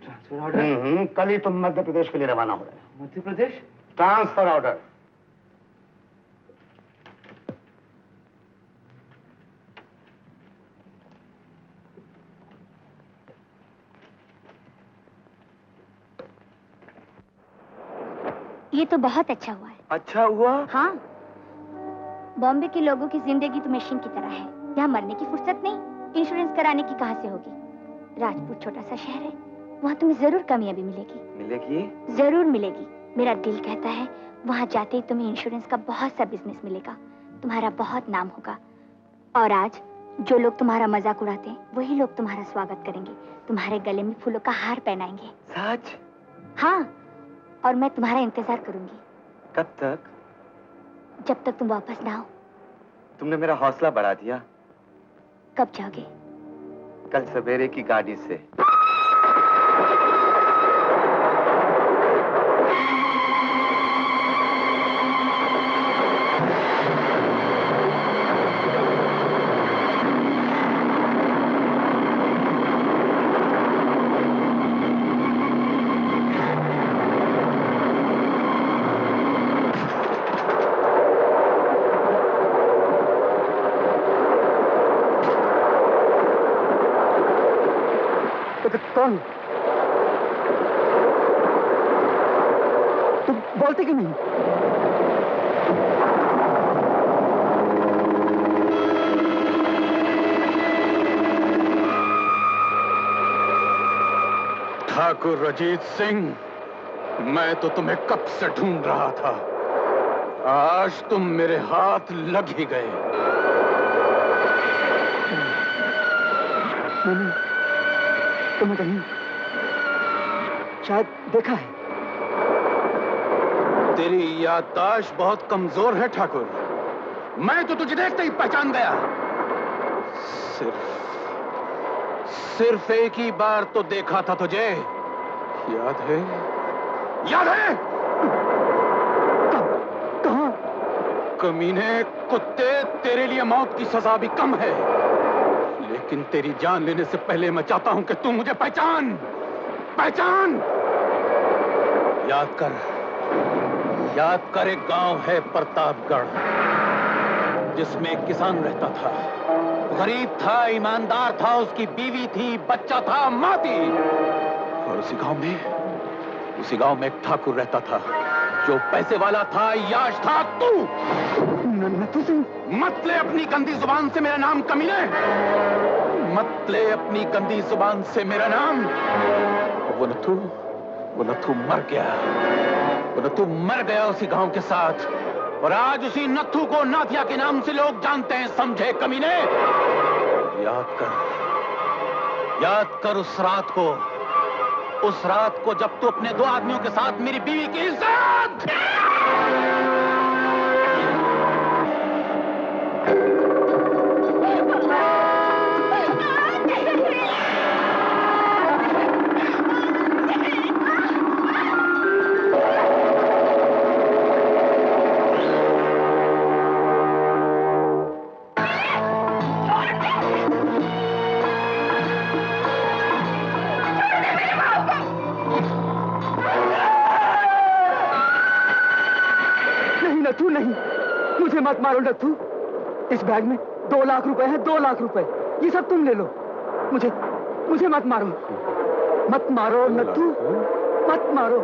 Transfer order? कल ही तुम मध्य प्रदेश के लिए रवाना हो रहे हो। मध्य प्रदेश? Transfer order. ये तो बहुत अच्छा हुआ है। अच्छा हुआ? हाँ, बॉम्बे के लोगों की जिंदगी तो मशीन की तरह है। यहाँ मरने की फुर्सत नहीं, इंश्योरेंस कराने की कहाँ से होगी। राजपूत छोटा सा शहर है, वहाँ तुम्हें जरूर कामयाबी मिलेगी। मिलेगी? जरूर मिलेगी। मेरा दिल कहता है वहाँ जाते ही तुम्हें इंश्योरेंस का बहुत सा बिजनेस मिलेगा, तुम्हारा बहुत नाम होगा। और आज जो लोग तुम्हारा मजाक उड़ाते हैं, वही लोग तुम्हारा स्वागत करेंगे, तुम्हारे गले में फूलों का हार पहनाएंगे। सच? हाँ, और मैं तुम्हारा इंतजार करूंगी। कब तक? जब तक तुम वापस ना आओ। तुमने मेरा हौसला बढ़ा दिया। कब जाओगे? कल सवेरे की गाड़ी से। कौन? तुम बोलते क्यों नहीं? ठाकुर रजीत सिंह, मैं तो तुम्हें कब से ढूंढ रहा था। आज तुम मेरे हाथ लग ही गए। मैंने तुम्हें कहीं शायद देखा है। तेरी याददाश्त बहुत कमजोर है ठाकुर। मैं तो तुझे देखते ही पहचान गया। सिर्फ एक ही बार तो देखा था तुझे। याद है? याद है? कहां? कमीने कुत्ते, तेरे लिए मौत की सजा भी कम है, लेकिन तेरी जान लेने से पहले मैं चाहता हूं कि तू मुझे पहचान। याद कर एक गांव है प्रतापगढ़, जिसमें एक किसान रहता था। गरीब था, ईमानदार था, उसकी बीवी थी, बच्चा था, मां थी। और उसी गांव में एक ठाकुर रहता था जो पैसे वाला था, याश था। तू नथु सिंह, मत ले अपनी गंदी जुबान से मेरा नाम कमीने, मत ले अपनी गंदी जुबान से मेरा नाम। वो नथु मर गया। वो नथु मर गया उसी गांव के साथ, और आज उसी नथु को नाथिया के नाम से लोग जानते हैं, समझे कमीने? याद कर उस रात को जब तू अपने 2 आदमियों के साथ मेरी बीवी की इज्जत। मत मारो नथु। इस बैग में 2 लाख रुपए हैं, 2 लाख रुपए। ये सब तुम ले लो। मुझे मत मारो। मत मारो नथु, मत मारो।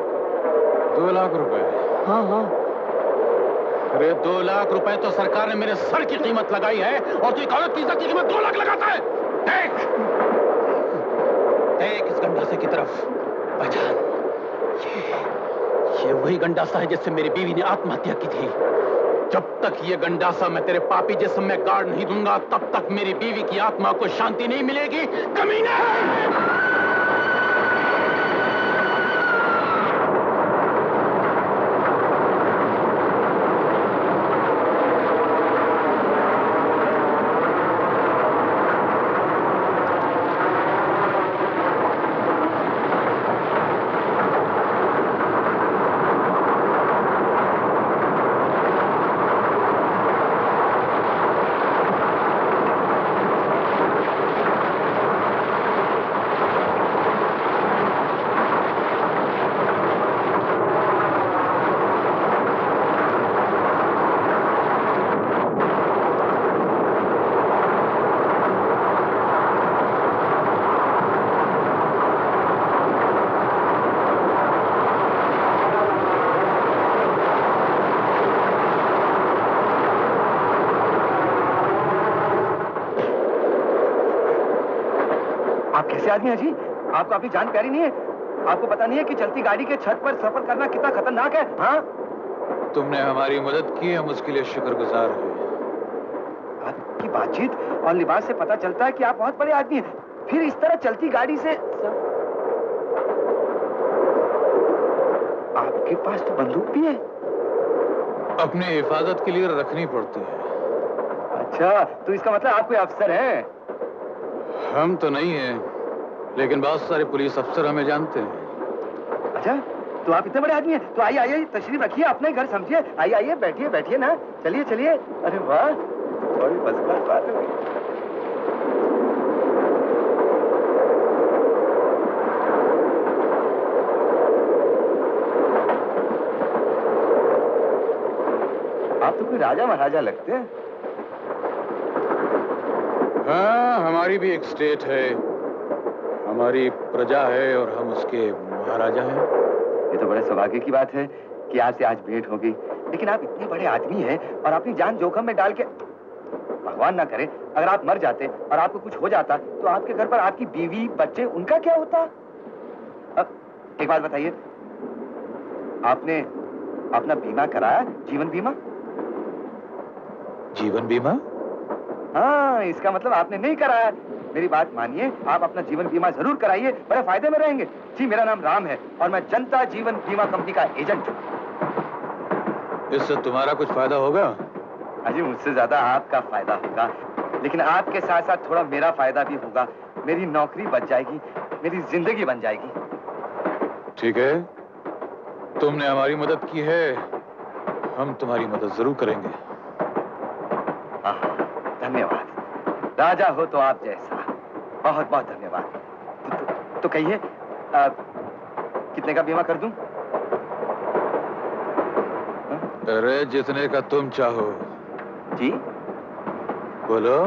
2 लाख रुपए? हाँ। अरे 2 लाख रुपए तो सरकार ने मेरे सर की कीमत लगाई है, और तू एक औरत की इज्जत की कीमत 2 लाख लगाता है। देख इस गंडासे की तरफ, पहचान। ये वही गंडासा है जिससे मेरी बीवी ने आत्महत्या की थी। जब तक ये गंडासा मैं तेरे पापी जिस्म में गाड़ नहीं दूंगा, तब तक मेरी बीवी की आत्मा को शांति नहीं मिलेगी। कमीने! आदमी है जी, आपको अपनी जान प्यारी नहीं है? आपको पता नहीं है कि चलती गाड़ी के छत पर सफर करना कितना खतरनाक है? हाँ? तुमने हमारी मदद की, हम उसके लिए शुक्रगुजार हैं। आपकी बातचीत और लिबास से पता चलता है कि आप बहुत बड़े आदमी हैं। फिर इस तरह चलती गाड़ी से आपके पास तो बंदूक भी है? अपनी हिफाजत के लिए रखनी पड़ती है। अच्छा, तो इसका मतलब आप कोई अफसर हैं? हम तो नहीं हैं, लेकिन बहुत सारे पुलिस अफसर हमें जानते हैं। अच्छा, तो आप इतने बड़े आदमी हैं? तो आइए तशरीफ रखिए, अपने घर समझिए। आइए बैठिए ना। चलिए। अरे वाह, बड़ी फर्स्ट क्लास बात है। आप तो कोई राजा महाराजा लगते हैं। हाँ, हमारी भी एक स्टेट है, हमारी प्रजा है और हम उसके महाराजा हैं। ये तो बड़े सौभाग्य की बात है कि आपसे आज भेंट हो गई। लेकिन आप इतने बड़े आदमी हैं और अपनी जान जोखिम में डाल के, भगवान ना करे अगर आप मर जाते और आपको कुछ हो जाता तो आपके घर पर आपकी बीवी बच्चे उनका क्या होता? अब एक बात बताइए, आपने अपना बीमा कराया, जीवन बीमा? जीवन बीमा? हाँ, इसका मतलब आपने नहीं कराया। मेरी बात मानिए, आप अपना जीवन बीमा जरूर कराइए, बड़े फायदे में रहेंगे। जी, मेरा नाम राम है और मैं जनता जीवन बीमा कंपनी का एजेंट हूँ। इससे तुम्हारा कुछ फायदा होगा? अजी, मुझसे ज्यादा आपका फायदा होगा, लेकिन आपके साथ साथ थोड़ा मेरा फायदा भी होगा। मेरी नौकरी बच जाएगी, मेरी जिंदगी बन जाएगी। ठीक है, तुमने हमारी मदद की है, हम तुम्हारी मदद जरूर करेंगे। धन्यवाद। राजा हो तो आप जैसा, बहुत बहुत धन्यवाद। तो कहिए, कितने का बीमा कर दूं? अरे जितने का तुम चाहो। जी? बोलो।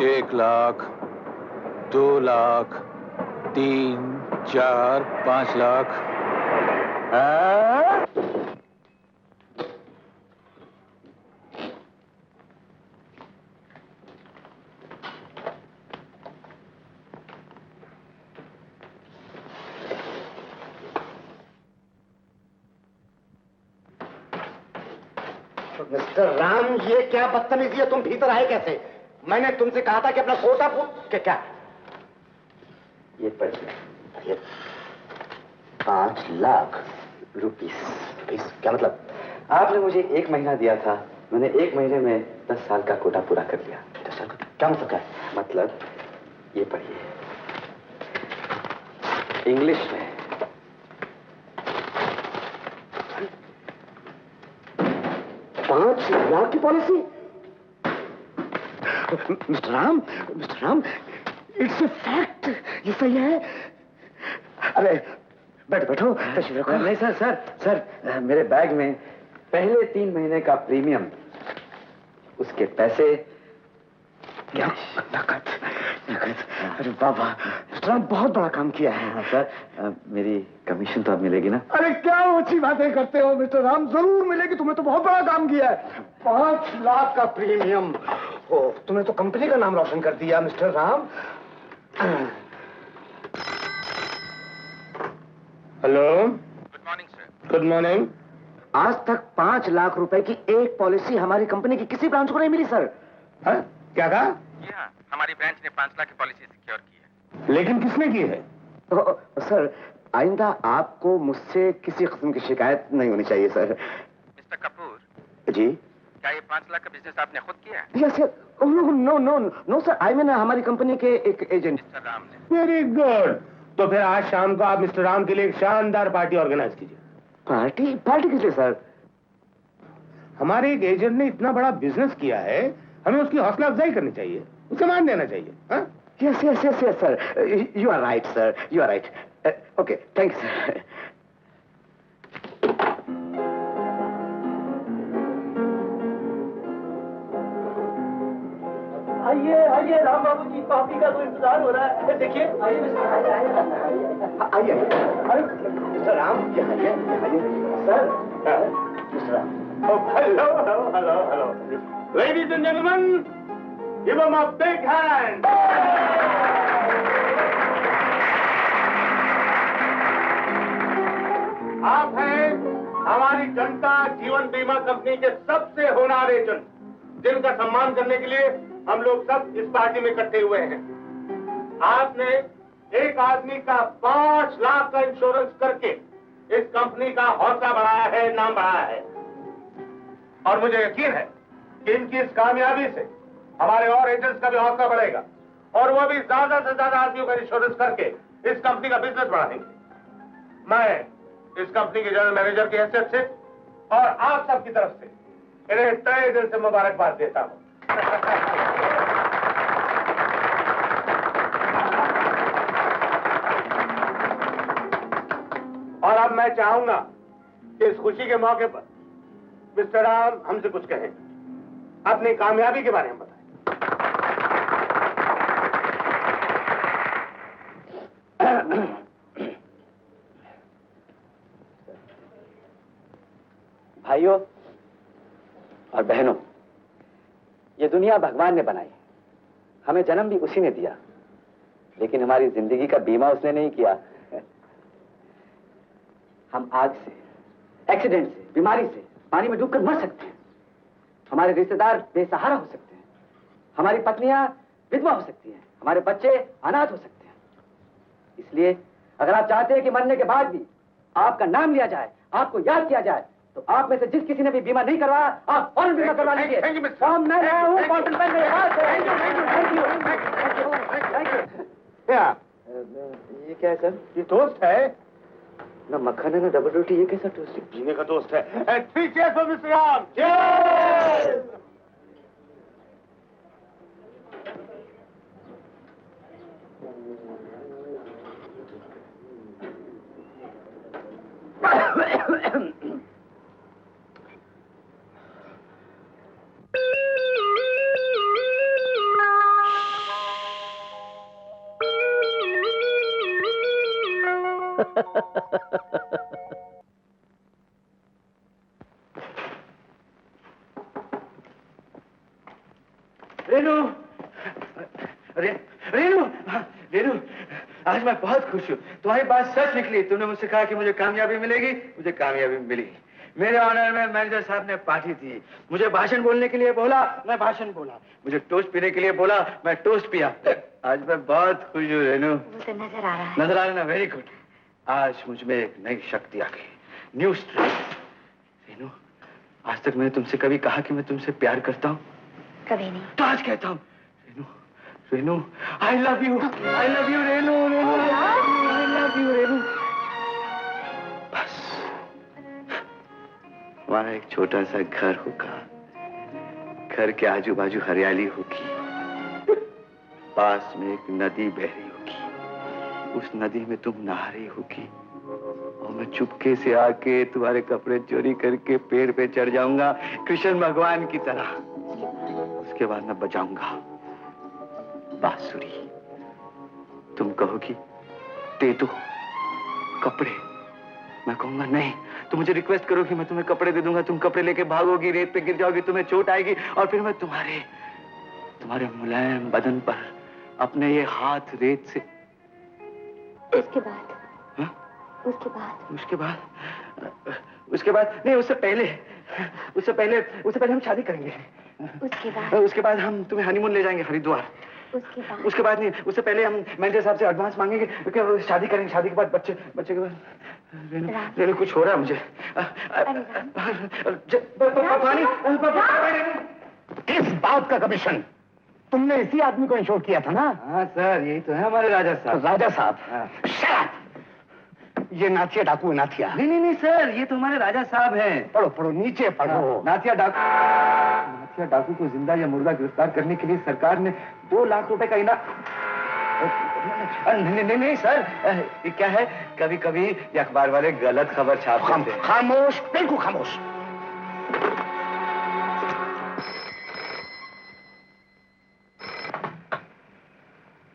1 लाख, 2 लाख, 3, 4, 5 लाख। मिस्टर राम, ये क्या बदतमीजी है? तुम भीतर आए कैसे? मैंने तुमसे कहा था कि अपना कोटा क्या? ये पढ़िए, 5 लाख रुपीस। क्या मतलब? आपने मुझे 1 महीना दिया था, मैंने 1 महीने में 10 साल का कोटा पूरा कर लिया। 10 साल का क्या मतलब? मतलब ये पढ़िए, इंग्लिश में। ₹5 लाख की policy? Mister Ram, it's a fact. ये सही है? अरे बैठो, तशरीफ रखो। नहीं सर, मेरे बैग में पहले 3 महीने का प्रीमियम, उसके पैसे। क्या? नकद? अरे बाबा, मिस्टर राम बहुत बड़ा काम किया है। हाँ सर, मेरी कमीशन तो अब मिलेगी ना? अरे क्या ऊंची बातें करते हो मिस्टर राम, जरूर मिलेगी। तुमने तो बहुत बड़ा काम किया है। 5 लाख का प्रीमियम। ओ, तुमने तो कंपनी का नाम रोशन कर दिया mister Ram. Hello. Good morning sir. Good morning. आज तक 5 लाख रुपए की एक पॉलिसी हमारी कंपनी की किसी ब्रांच को नहीं मिली सर। हाँ? क्या कहा? जी हाँ, हमारी ब्रांच ने 5 लाख की पॉलिसी सिक्योर की है। लेकिन किसने की है? सर, आइंदा आपको मुझसे किसी किस्म की शिकायत नहीं होनी चाहिए सर। मिस्टर कपूर जी? क्या ये 5 लाख का बिजनेस आपने खुद किया है? Yes sir. No sir, I mean हमारी कंपनी के एक एजेंट मिस्टर राम ने। Very good. तो फिर आज शाम को आप मिस्टर राम के लिए एक शानदार पार्टी ऑर्गेनाइज कीजिए। पार्टी किस लिए सर? हमारे एक एजेंट ने इतना बड़ा बिजनेस किया है, हमें उसकी हौसला अफजाई करनी चाहिए, उसे मान देना चाहिए। हाँ? Yes sir, you are right sir, you are right. Okay, thank you sir. आइए राम बाबू जी, कॉफी का तो इंतजार हो रहा है। देखिए, आइए आइए। अरे मिस्टर राम, आइए sir. Mister Ram. Hello. Ladies and gentlemen, give them a big hand. आप हैं हमारी जनता जीवन बीमा कंपनी के सबसे होनहार एजेंट, जिनका सम्मान करने के लिए हम लोग सब इस पार्टी में इकट्ठे हुए हैं। आपने एक आदमी का 5 लाख का इंश्योरेंस करके इस कंपनी का हौसला बढ़ाया है, नाम बढ़ाया है, और मुझे यकीन है कि इनकी इस कामयाबी से हमारे और एजेंट्स का भी हौसला बढ़ेगा और वो भी ज्यादा से ज्यादा आदमियों का इंश्योरेंस करके इस कंपनी का बिजनेस बढ़ाएंगे। मैं इस कंपनी के जनरल मैनेजर की हैसियत से और आप सबकी तरफ से इन्हें तहे दिल से मुबारकबाद देता हूं। और अब मैं चाहूंगा कि इस खुशी के मौके पर मिस्टर राम हमसे कुछ कहें, अपनी कामयाबी के बारे में बताएं। भाइयों और बहनों, ये दुनिया भगवान ने बनाई, हमें जन्म भी उसी ने दिया, लेकिन हमारी जिंदगी का बीमा उसने नहीं किया। हम आग से, एक्सीडेंट से, बीमारी से, पानी में डूबकर मर सकते हैं। हमारे रिश्तेदार बेसहारा हो सकते हैं, हमारी पत्नियां विधवा हो सकती हैं, हमारे बच्चे अनाथ हो सकते हैं। इसलिए अगर आप चाहते हैं कि मरने के बाद भी आपका नाम लिया जाए, आपको याद किया जाए, तो आप में से जिस किसी ने भी बीमा नहीं करवाया, आप फौरन बीमा करवा लीजिए। मैं रहा हूं, ये क्या है सर? ये टोस्ट है ना, मक्खन है ना डबल रोटी, ये कैसा टोस्ट है? जीने का टोस्ट है। 3 cheers for Mr. Ram. Cheers! Renu, Renu, Renu, आज मैं बहुत खुश हूँ। तुम्हारी बात सच निकली। तुमने मुझसे कहा कि मुझे कामयाबी मिलेगी, मुझे कामयाबी मिली। मेरे ऑनर में मैनेजर साहब ने पार्टी दी। मुझे भाषण बोलने के लिए बोला, मैं भाषण बोला। मुझे टोस्ट पीने के लिए बोला, मैं टोस्ट पिया। आज मैं बहुत खुश हूँ रेनू। वो तो नजर आ रहा है। नजर आ रहा है ना? Very good. आज मुझ में एक नई शक्ति आ गई, न्यू स्ट्रेंथ। रेनू, आज तक मैंने तुमसे कभी कहा कि मैं तुमसे प्यार करता हूँ? कभी नहीं। तो आज कहता हूँ। Renu, Renu, I love you, I love you Renu, Renu, I love you Renu. बस वहां एक छोटा सा घर होगा, घर के आजू बाजू हरियाली होगी, पास में एक नदी बह रही होगी, उस नदी में तुम नहा रही होगी, और मैं चुपके से आके तुम्हारे कपड़े चोरी करके पेड़ पे चढ़ जाऊंगा कृष्ण भगवान की तरह। उसके बाद मैं बजाऊंगा बांसुरी। तुम कहोगी दे दो कपड़े, मैं कहूंगा नहीं। तुम मुझे रिक्वेस्ट करोगी, मैं तुम्हें कपड़े दे दूंगा। तुम कपड़े लेके भागोगी, रेत पे गिर जाओगी, तुम्हें चोट आएगी, और फिर मैं तुम्हारे मुलायम बदन पर अपने ये हाथ रेत से। उसके बाद? हा? उसके बाद? उसके बाद नहीं, उससे पहले हम शादी करेंगे। उसके बाद हम तुम्हें हनीमून ले जाएंगे हरिद्वार। उसके बाद नहीं, उससे पहले हम मैनेजर साहब से एडवांस मांगेंगे, क्योंकि शादी करेंगे। शादी के बाद बच्चे के बाद रेनू कुछ हो रहा है मुझे। इस बात का कमीशन तुमने इसी आदमी को इंश्योर किया था ना? हाँ सर, यही तो है हमारे राजा साहब। राजा साहब, ये नाथिया डाकू है। नाथिया? नहीं सर, ये तो हमारे राजा साहब हैं। पढ़ो नीचे पढ़ो। नाथिया डाकू को जिंदा या मुर्दा गिरफ्तार करने के लिए सरकार ने 2 लाख रुपए का इनाम। नहीं सर, ये क्या है, कभी कभी ये अखबार वाले गलत खबर छाप देते हैं। खामोश, बिल्कुल खामोश।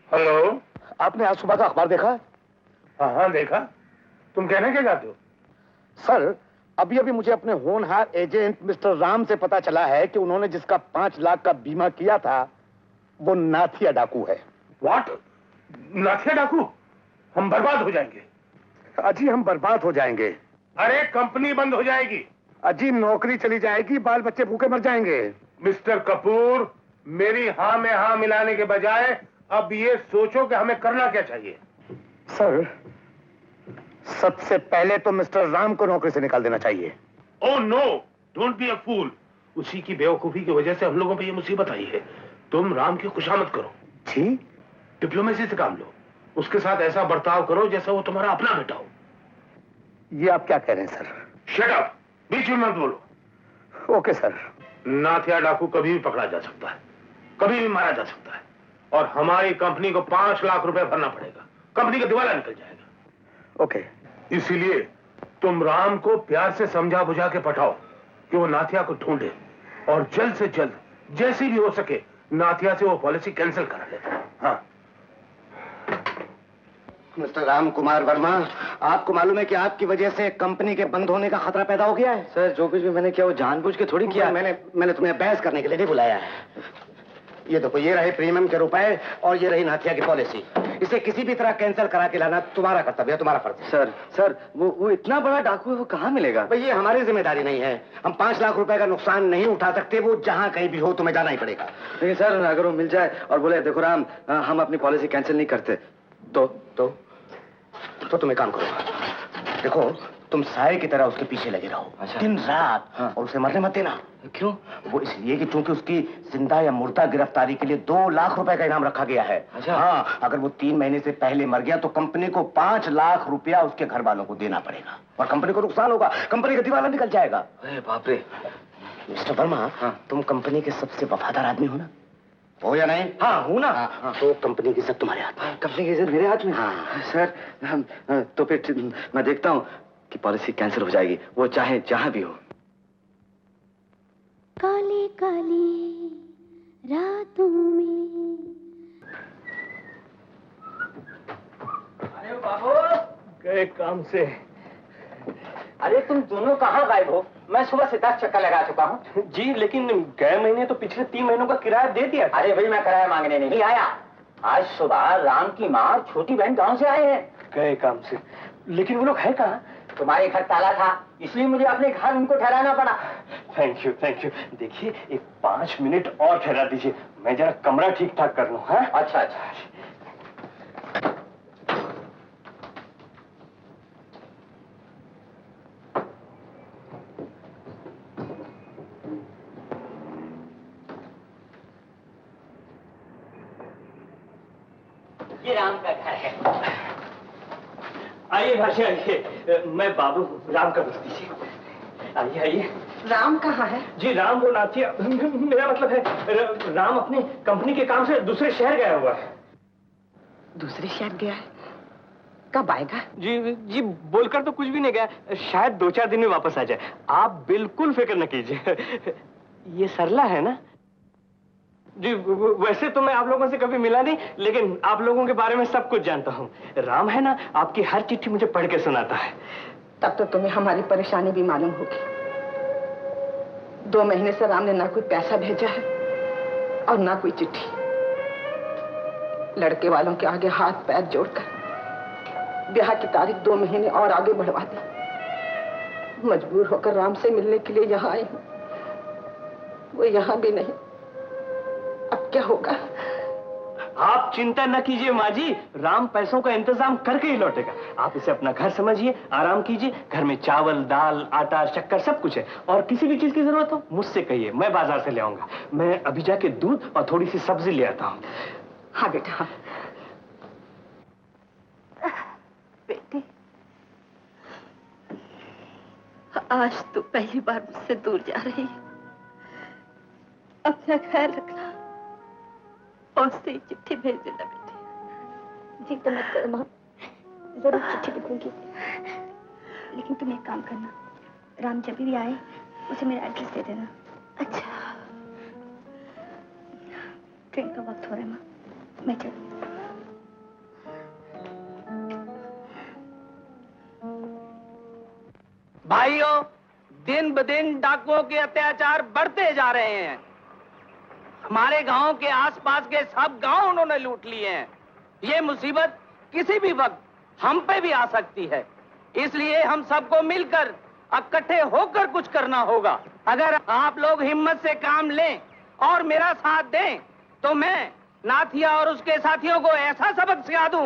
हेलो, आपने आज सुबह का अखबार देखा? हाँ देखा। तुम कहने क्या चाहते हो? सर, अभी मुझे अपने होनहार एजेंट मिस्टर राम से पता चला है कि उन्होंने जिसका 5 लाख का बीमा किया था वो नाथिया डाकू है। व्हाट? नाथिया डाकू? हम बर्बाद हो जाएंगे। अजी, हम बर्बाद हो जाएंगे? अरे कंपनी बंद हो जाएगी। अजी, नौकरी चली जाएगी, बाल बच्चे भूखे मर जाएंगे। मिस्टर कपूर, मेरी हाँ में हाँ मिलाने के बजाय अब ये सोचो कि हमें करना क्या चाहिए। सर, सबसे पहले तो मिस्टर राम को नौकरी से निकाल देना चाहिए। Oh no, don't be a fool. उसी की बेवकूफी की वजह से हम लोगों पे ये मुसीबत आई है। तुम राम की खुशामद करो। जी? डिप्लोमेसी से काम लो। उसके साथ ऐसा बर्ताव करो जैसा वो तुम्हारा अपना बेटा हो। ये आप क्या कह रहे हैं सर? शट अप, बीच में मत बोलो। Okay sir. नाथिया डाकू कभी भी पकड़ा जा सकता है, कभी भी मारा जा सकता है, और हमारी कंपनी को 5 लाख रुपए भरना पड़ेगा। कंपनी का दिवाला निकल जाएगा। ओके। इसीलिए तुम राम को प्यार से समझा बुझा के पठाओ कि वो नाथिया को ढूंढे, और जल्द से जल्द जैसी भी हो सके नाथिया से वो पॉलिसी कैंसिल करा ले। हाँ। मिस्टर राम कुमार वर्मा, आपको मालूम है कि आपकी वजह से कंपनी के बंद होने का खतरा पैदा हो गया है? सर, जो कुछ भी मैंने किया वो जानबूझ के थोड़ी किया। मैंने तुम्हें बहस करने के लिए नहीं बुलाया है। ये देखो, ये रहे प्रीमियम के रुपए और ये रही नाथिया की पॉलिसी। इसे किसी भी तरह कैंसिल करा के लाना तुम्हारा कर्तव्य है, तुम्हारा फर्ज है। सर, वो इतना बड़ा डाकू है, वो कहाँ मिलेगा? भाई, ये हमारी जिम्मेदारी नहीं है। हम 5 लाख रुपए का नुकसान नहीं उठा सकते। वो जहाँ कहीं भी हो तुम्हें जाना ही पड़ेगा। लेकिन सर, अगर वो मिल जाए और बोले देखो राम, हम अपनी पॉलिसी कैंसिल नहीं करते, तो तुम एक काम करो। देखो, तुम साए की तरह उसके पीछे लगे रहो। अच्छा। दिन रात। हाँ। और उसे मरने मत देना। क्यों? वो इसलिए कि चूंकि उसकी जिंदा या मुर्दा गिरफ्तारी के लिए 2 लाख रुपए का इनाम रखा गया है। अच्छा। हाँ, अगर वो 3 महीने से पहले मर गया तो कंपनी को 5 लाख रुपया उसके घर वालों को देना पड़ेगा और कंपनी को नुकसान होगा। कंपनी का दिवाला निकल जाएगा। अरे बाप रे। मिस्टर वर्मा, हाँ। तुम कंपनी के सबसे वफादार आदमी हो ना? हो या नहीं? हाँ, हूं ना। हाँ। तो कंपनी की इज्जत तुम्हारे हाथ में। कंपनी की इज्जत मेरे हाथ में? हाँ। सर, तो फिर मैं देखता हूँ कि पॉलिसी कैंसिल हो जाएगी, वो चाहे जहां भी हो। काली काली रातों में। अरे बाबू, गए काम से। अरे तुम दोनों कहाँ गायब हो? मैं सुबह से 10 चक्कर लगा चुका हूँ। जी, लेकिन गए महीने तो पिछले 3 महीनों का किराया दे दिया। अरे भाई, मैं किराया मांगने नहीं आया। आज सुबह राम की माँ और छोटी बहन गांव से आए हैं। गए काम से, लेकिन वो लोग है कहाँ? तुम्हारे घर ताला था, इसलिए मुझे अपने घर उनको ठहराना पड़ा। Thank you. देखिए, एक 5 मिनट और ठहरा दीजिए, मैं जरा कमरा ठीक ठाक कर लूँ। हाँ? अच्छा। ये राम का घर है। आइए भाषा, आइए। मैं बाबू, राम का दोस्त दीजिए। आइए। राम कहाँ है? जी, राम वो नाथिया, मेरा मतलब है राम अपनी कंपनी के काम से दूसरे शहर गया हुआ है। दूसरे शहर गया है? कब आएगा? जी, बोलकर तो कुछ भी नहीं गया, शायद 2-4 दिन में वापस आ जाए। आप बिल्कुल फिक्र न कीजिए। ये सरला है ना? जी, वैसे तो मैं आप लोगों से कभी मिला नहीं, लेकिन आप लोगों के बारे में सब कुछ जानता हूँ। राम है ना, आपकी हर चिट्ठी मुझे पढ़ के सुनाता है। तब तो तुम्हें हमारी परेशानी भी मालूम होगी। 2 महीने से राम ने ना कोई पैसा भेजा है और ना कोई चिट्ठी। लड़के वालों के आगे हाथ पैर जोड़कर ब्याह की तारीख 2 महीने और आगे बढ़वा दी। मजबूर होकर राम से मिलने के लिए यहाँ आई हूँ। वो यहाँ भी नहीं। अब क्या होगा? आप चिंता न कीजिए माँ जी, राम पैसों का इंतजाम करके ही लौटेगा। आप इसे अपना घर समझिए, आराम कीजिए। घर में चावल, दाल, आटा, शक्कर सब कुछ है, और किसी भी चीज की जरूरत हो मुझसे कहिए, मैं बाजार से ले आऊंगा। मैं अभी जाके दूध और थोड़ी सी सब्जी ले आता हूँ। हाँ बेटा, हाँ। बेटे, आज तू पहली बार मुझसे दूर जा रही है। अपना ख्याल रखना और से चिट्ठी भेज देना बेटे। जिद मत करो माँ, जरूर चिट्ठी लिखूंगी। लेकिन तुम एक काम करना, राम जब भी आए उसे मेरा एड्रेस दे देना। अच्छा। ट्रेन का वक्त हो रहा है माँ, मैं चलूँ। भाइयों, दिन ब दिन डाकुओं के अत्याचार बढ़ते जा रहे हैं। हमारे गांव के आसपास के सब गांव उन्होंने लूट लिए हैं। ये मुसीबत किसी भी वक्त हम पे भी आ सकती है, इसलिए हम सबको मिलकर इकट्ठे होकर कुछ करना होगा। अगर आप लोग हिम्मत से काम लें और मेरा साथ दें, तो मैं नाथिया और उसके साथियों को ऐसा सबक सिखा दूं।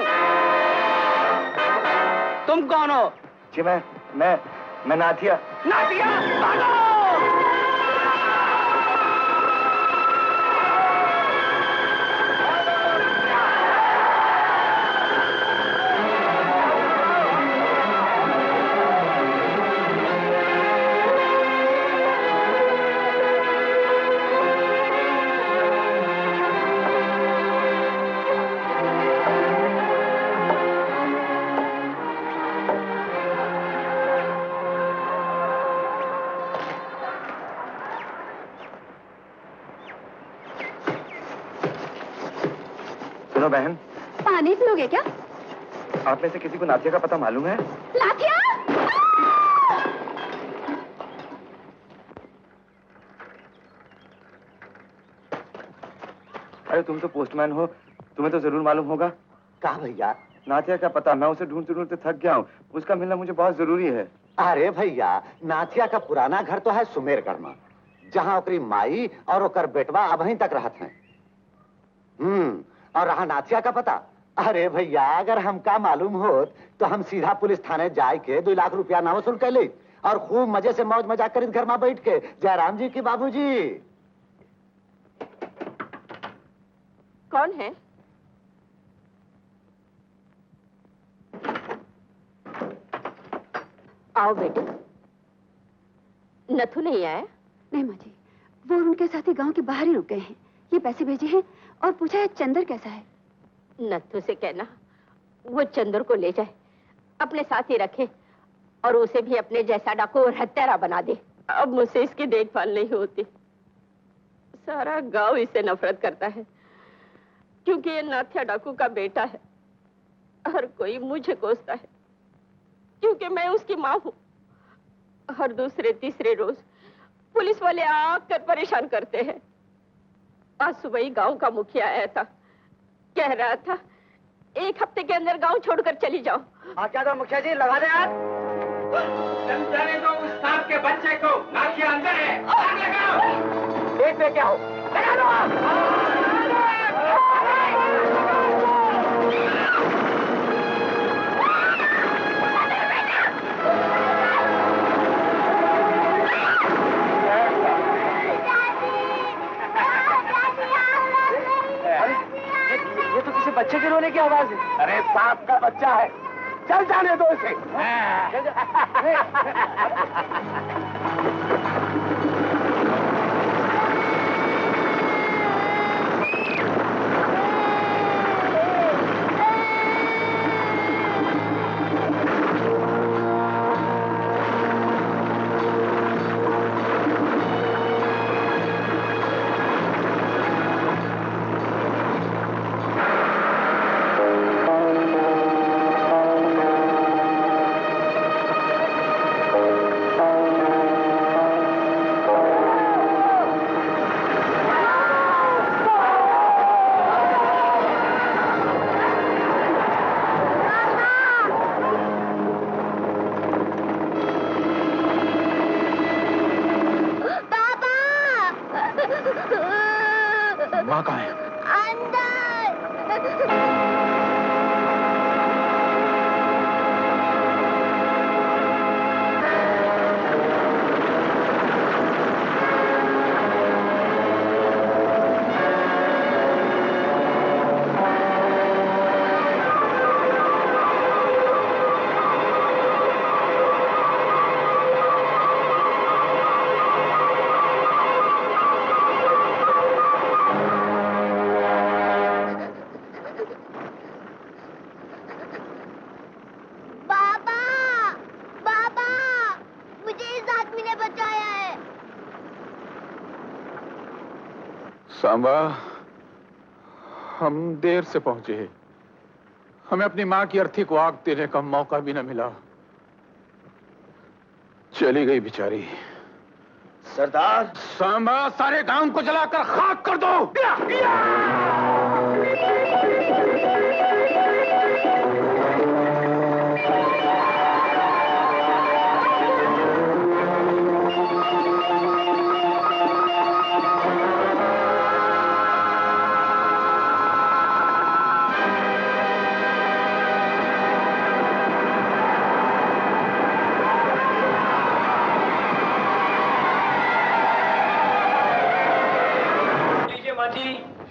तुम कौन हो? जी, मैं नाथिया। नाथिया, भागो! सुनो बहन, पानी पियोगे क्या? आप में से किसी को नाथिया का पता मालूम है? नाथिया! अरे तुम तो पोस्टमैन हो, तुम्हें तो जरूर मालूम होगा। कहा भैया? नाथिया का पता, मैं उसे ढूंढते ढूंढते थक गया हूँ। उसका मिलना मुझे बहुत जरूरी है। अरे भैया, नाथिया का पुराना घर तो है सुमेरगढ़ में, जहाँ ओकरी माई और ओकर बेटवा अब तक रहत हैं। और रहा नाथिया का पता, अरे भैया अगर हमका मालूम होत तो हम सीधा पुलिस थाने जाए के 2 लाख रुपया ना वसूल कर ले और खूब मजे से मौज मजाक करित घर में बैठ के जयराम जी की बाबूजी। कौन है? आओ बेटे। नथु नहीं आया? नहीं माँ जी, वो और उनके साथी गांव के बाहर ही रुक गए हैं। ये पैसे भेजे हैं और पूछा है चंदर कैसा है। नथु से कहना वो चंदर को ले जाए, अपने साथ ही रखे और उसे भी अपने जैसा डाकू और हत्यारा बना दे। अब मुझसे इसकी देखभाल नहीं होती। सारा गांव इससे नफरत करता है क्योंकि ये नाथिया डाकू का बेटा है। हर कोई मुझे कोसता है क्योंकि मैं उसकी माँ हूँ। हर दूसरे तीसरे रोज पुलिस वाले आकर परेशान करते हैं। आज सुबह ही गांव का मुखिया आया था, कह रहा था 1 हफ्ते के अंदर गांव छोड़कर चली जाओ। क्या था मुखिया जी, लगा दे हाथ। जाने दो उस सांप के बच्चे को, नाथिया अंदर है। आग लगाओ। एक पे क्या हो, लगा दो आप। ये तो किसी बच्चे के रोने की आवाज है। अरे सांप का बच्चा है, चल जाने दो इसे। माँ कहाँ है? सांबा, हम देर से पहुंचे हैं। हमें अपनी माँ की अर्थी को आग देने का मौका भी न मिला। चली गई बेचारी। सरदार। सांबा, सारे गांव को जलाकर खाक कर दो।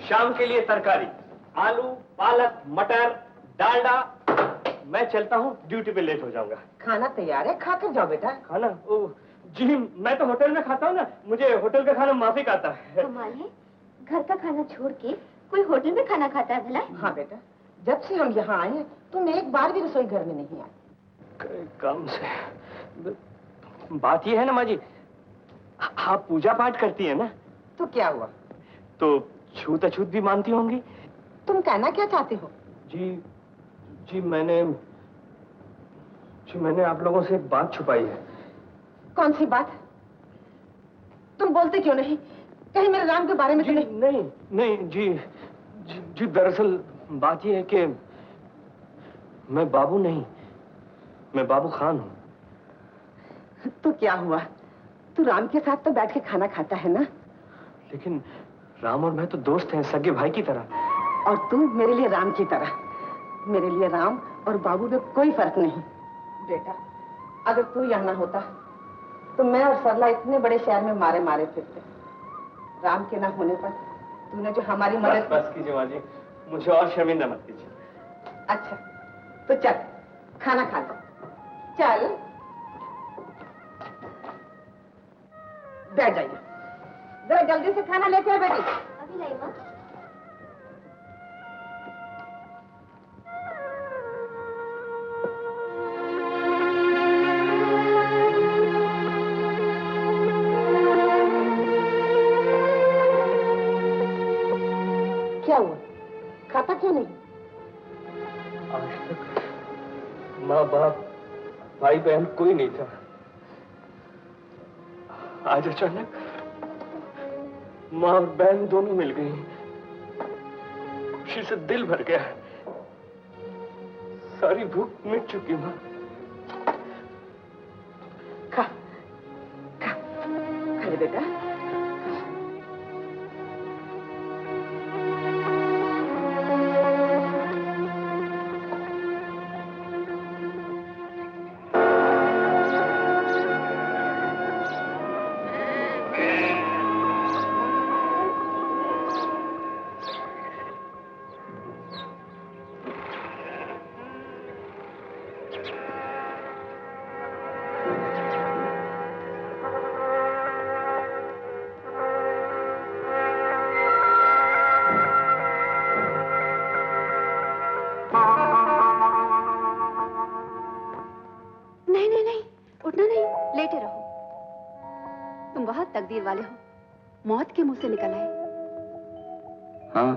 शाम के लिए तरकारी, आलू, पालक, मटर, डालडा। मैं चलता हूँ, ड्यूटी पे लेट हो जाऊंगा। खाना तैयार है, खाकर जाओ बेटा। खाना? ओ जी, मैं तो होटल में खाता हूँ ना, मुझे होटल का खाना माफिक आता है। कमाल है, घर का खाना छोड़ के कोई होटल में खाना खाता है भला? हाँ बेटा, जब से हम यहाँ आए हैं तुम एक बार भी रसोई घर में नहीं आई। काम से बात ये है ना माँ जी, आप पूजा पाठ करती है ना? तो क्या हुआ? तो छूत अछूत भी मानती होंगी? तुम कहना क्या चाहते हो? जी जी मैंने आप लोगों से एक बात छुपाई है। कौन सी बात? तुम बोलते क्यों नहीं? कहीं मेरे राम के बारे में जी नहीं जी दरअसल बात यह है कि मैं बाबू नहीं, मैं बाबू खान हूँ। तो क्या हुआ? तू राम के साथ तो बैठ के खाना खाता है ना? लेकिन राम और मैं तो दोस्त हैं, सगे भाई की तरह। और तू मेरे लिए राम की तरह। मेरे लिए राम और बाबू में कोई फर्क नहीं। बेटा, अगर तू यहाँ ना होता तो मैं और सरला इतने बड़े शहर में मारे मारे फिरते। राम के ना होने पर तूने जो हमारी मदद। बस कीजिए माँ जी, मुझे और शर्मिंदा मत कीजिए। अच्छा तो चल खाना खा लो। चल बैठ जाइए, जरा जल्दी से खाना लेके आ बेटी। अभी लाई माँ। क्या हुआ? खाता क्यों नहीं? आज तक माँ बाप भाई बहन कोई नहीं था। आज अचानक माँ और बहन दोनों मिल गई। खुशी से दिल भर गया। सारी भूख मिट चुकी माँ। खा खा खा ले बेटा। तकदीर वाले हो, मौत के मुंह से निकल आए। हाँ,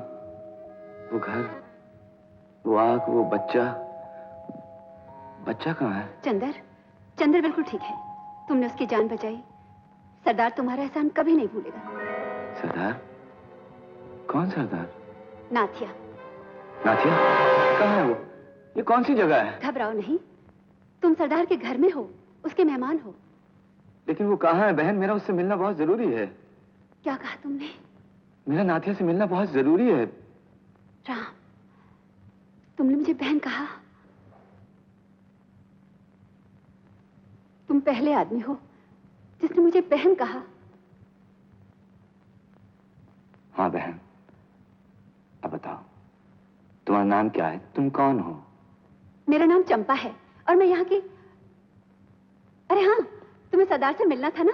वो घर, वो आग, वो बच्चा कहाँ है? चंदर बिल्कुल ठीक है। तुमने उसकी जान बचाई। सरदार तुम्हारा एहसान कभी नहीं भूलेगा। सरदार? कौन सरदार? नाथिया। नाथिया? कहाँ है वो? ये कौन सी जगह है? घबराओ नहीं, तुम सरदार के घर में हो, उसके मेहमान हो। लेकिन वो कहाँ है बहन? मेरा उससे मिलना बहुत जरूरी है। क्या कहा तुमने? मेरा नाथिया से मिलना बहुत जरूरी है। राम, तुमने मुझे बहन कहा? तुम पहले आदमी हो जिसने मुझे बहन कहा। हाँ बहन, अब बताओ, तुम्हारा नाम क्या है? तुम कौन हो? मेरा नाम चंपा है और मैं यहाँ की। अरे हाँ, तुम्हें सरदार से मिलना था ना?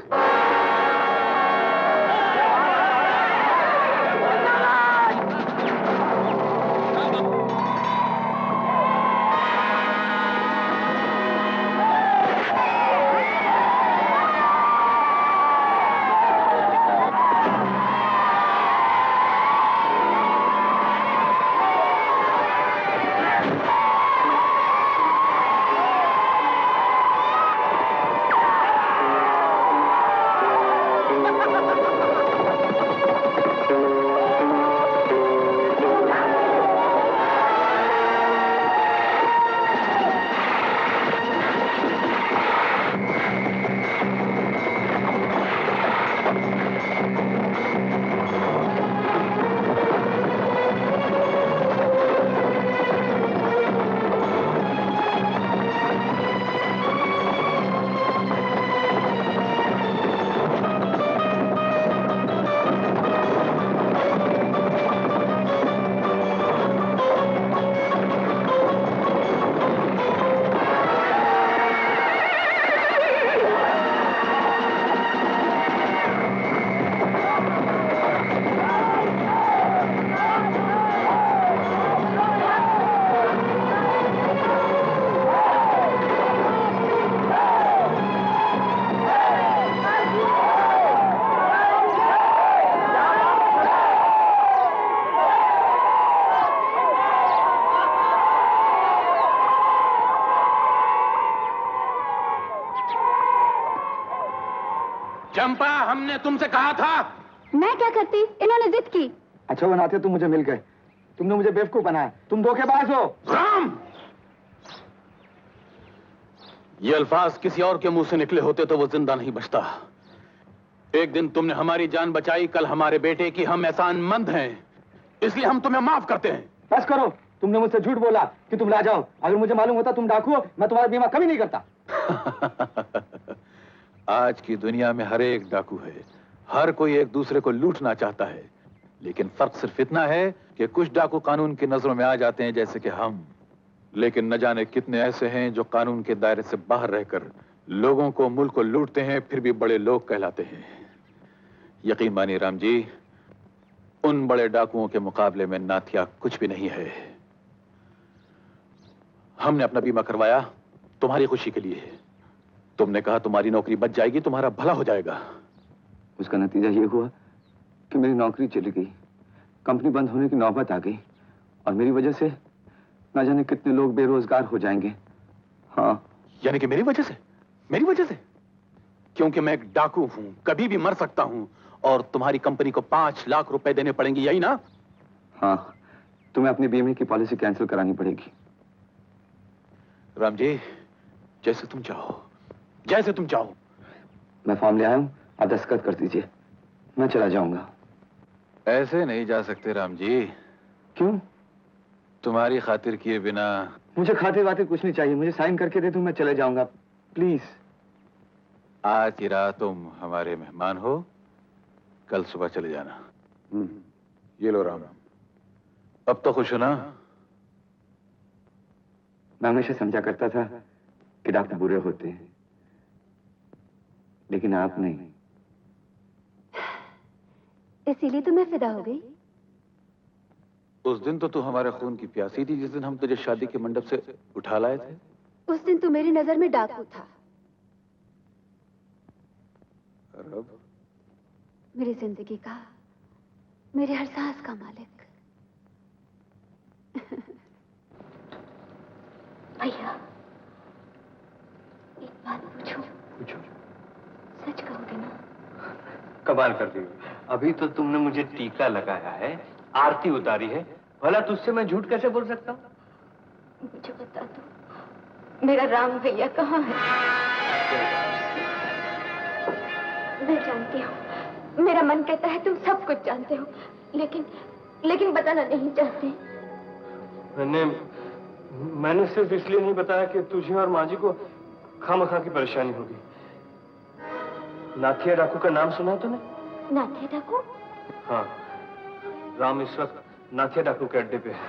चंपा, हमने तुमसे कहा था। मैं क्या करती, इन्होंने जिद की। अच्छा वो नाते तुम मुझे मिल गए, तुमने मुझे बेवकूफ बनाया, तुम धोखेबाज हो। राम, ये अल्फाज किसी और के मुंह से निकले होते तो वो जिंदा नहीं बचता। एक दिन तुमने हमारी जान बचाई, कल हमारे बेटे की। हम एहसानमंद हैं, इसलिए हम तुम्हें माफ करते हैं। बस करो, तुमने मुझसे झूठ बोला कि तुम ला जाओ। अगर मुझे मालूम होता तुम डाकू हो, मैं तुम्हारा बीमा कभी नहीं करता। आज की दुनिया में हर एक डाकू है, हर कोई एक दूसरे को लूटना चाहता है, लेकिन फर्क सिर्फ इतना है कि कुछ डाकू कानून की नजरों में आ जाते हैं, जैसे कि हम। लेकिन न जाने कितने ऐसे हैं जो कानून के दायरे से बाहर रहकर लोगों को, मुल्क को लूटते हैं, फिर भी बड़े लोग कहलाते हैं। यकीन मानिए राम जी, उन बड़े डाकुओं के मुकाबले में नाथिया कुछ भी नहीं है। हमने अपना बीमा करवाया तुम्हारी खुशी के लिए। तुमने कहा तुम्हारी नौकरी बच जाएगी, तुम्हारा भला हो जाएगा। उसका नतीजा ये हुआ कि मेरी नौकरी चली गई, कंपनी बंद होने की नौबत आ गई, और मेरी वजह से ना जाने कितने लोग बेरोजगार हो जाएंगे। हाँ। यानी कि मेरी वजह से? मेरी वजह से? क्योंकि मैं एक डाकू हूं, कभी भी मर सकता हूं, और तुम्हारी कंपनी को 5 लाख रुपए देने पड़ेंगे, यही ना? हाँ, तुम्हें अपने बीमे की पॉलिसी कैंसिल करानी पड़ेगी। राम जी, जैसे तुम चाहो, जैसे तुम चाहो। मैं फॉर्म ले आया हूं, आप दस्तखत कर दीजिए, मैं चला जाऊंगा। ऐसे नहीं जा सकते राम जी। क्यों? तुम्हारी खातिर किए बिना। मुझे खातिर वातिर कुछ नहीं चाहिए, मुझे साइन करके दे दो, मैं चले जाऊंगा, प्लीज। आज की रात तुम हमारे मेहमान हो, कल सुबह चले जाना। ये लो राम, अब तो खुश हो ना? मैं हमेशा समझा करता था कि डॉक्टर बुरे होते हैं, लेकिन आप नहीं। इसीलिए तो मैं फिदा हो गई। उस दिन तो तू हमारे खून की प्यासी थी, जिस दिन हम तुझे शादी के मंडप से उठा लाए थे। उस दिन तो मेरी नजर में डाकू था, और अब? मेरी जिंदगी का, मेरे हर सांस का मालिक। भैया, एक बात पूछूं? पूछो। सच कहोगे ना? कमाल कर दी, अभी तो तुमने मुझे टीका लगाया है, आरती उतारी है, भला तुझसे मैं झूठ कैसे बोल सकता हूँ? मुझे बता दो, मेरा राम भैया कहाँ है? मैं जानती हूँ, मेरा मन कहता है तुम सब कुछ जानते हो, लेकिन बताना नहीं चाहते। मैंने सिर्फ इसलिए नहीं बताया कि तुझे और माँ जी को खामखा की परेशानी होगी। नाथिया डाकू का नाम सुना है तूने? नाथिया डाकू? हाँ, राम इस वक्त नाथिया डाकू के अड्डे पे है।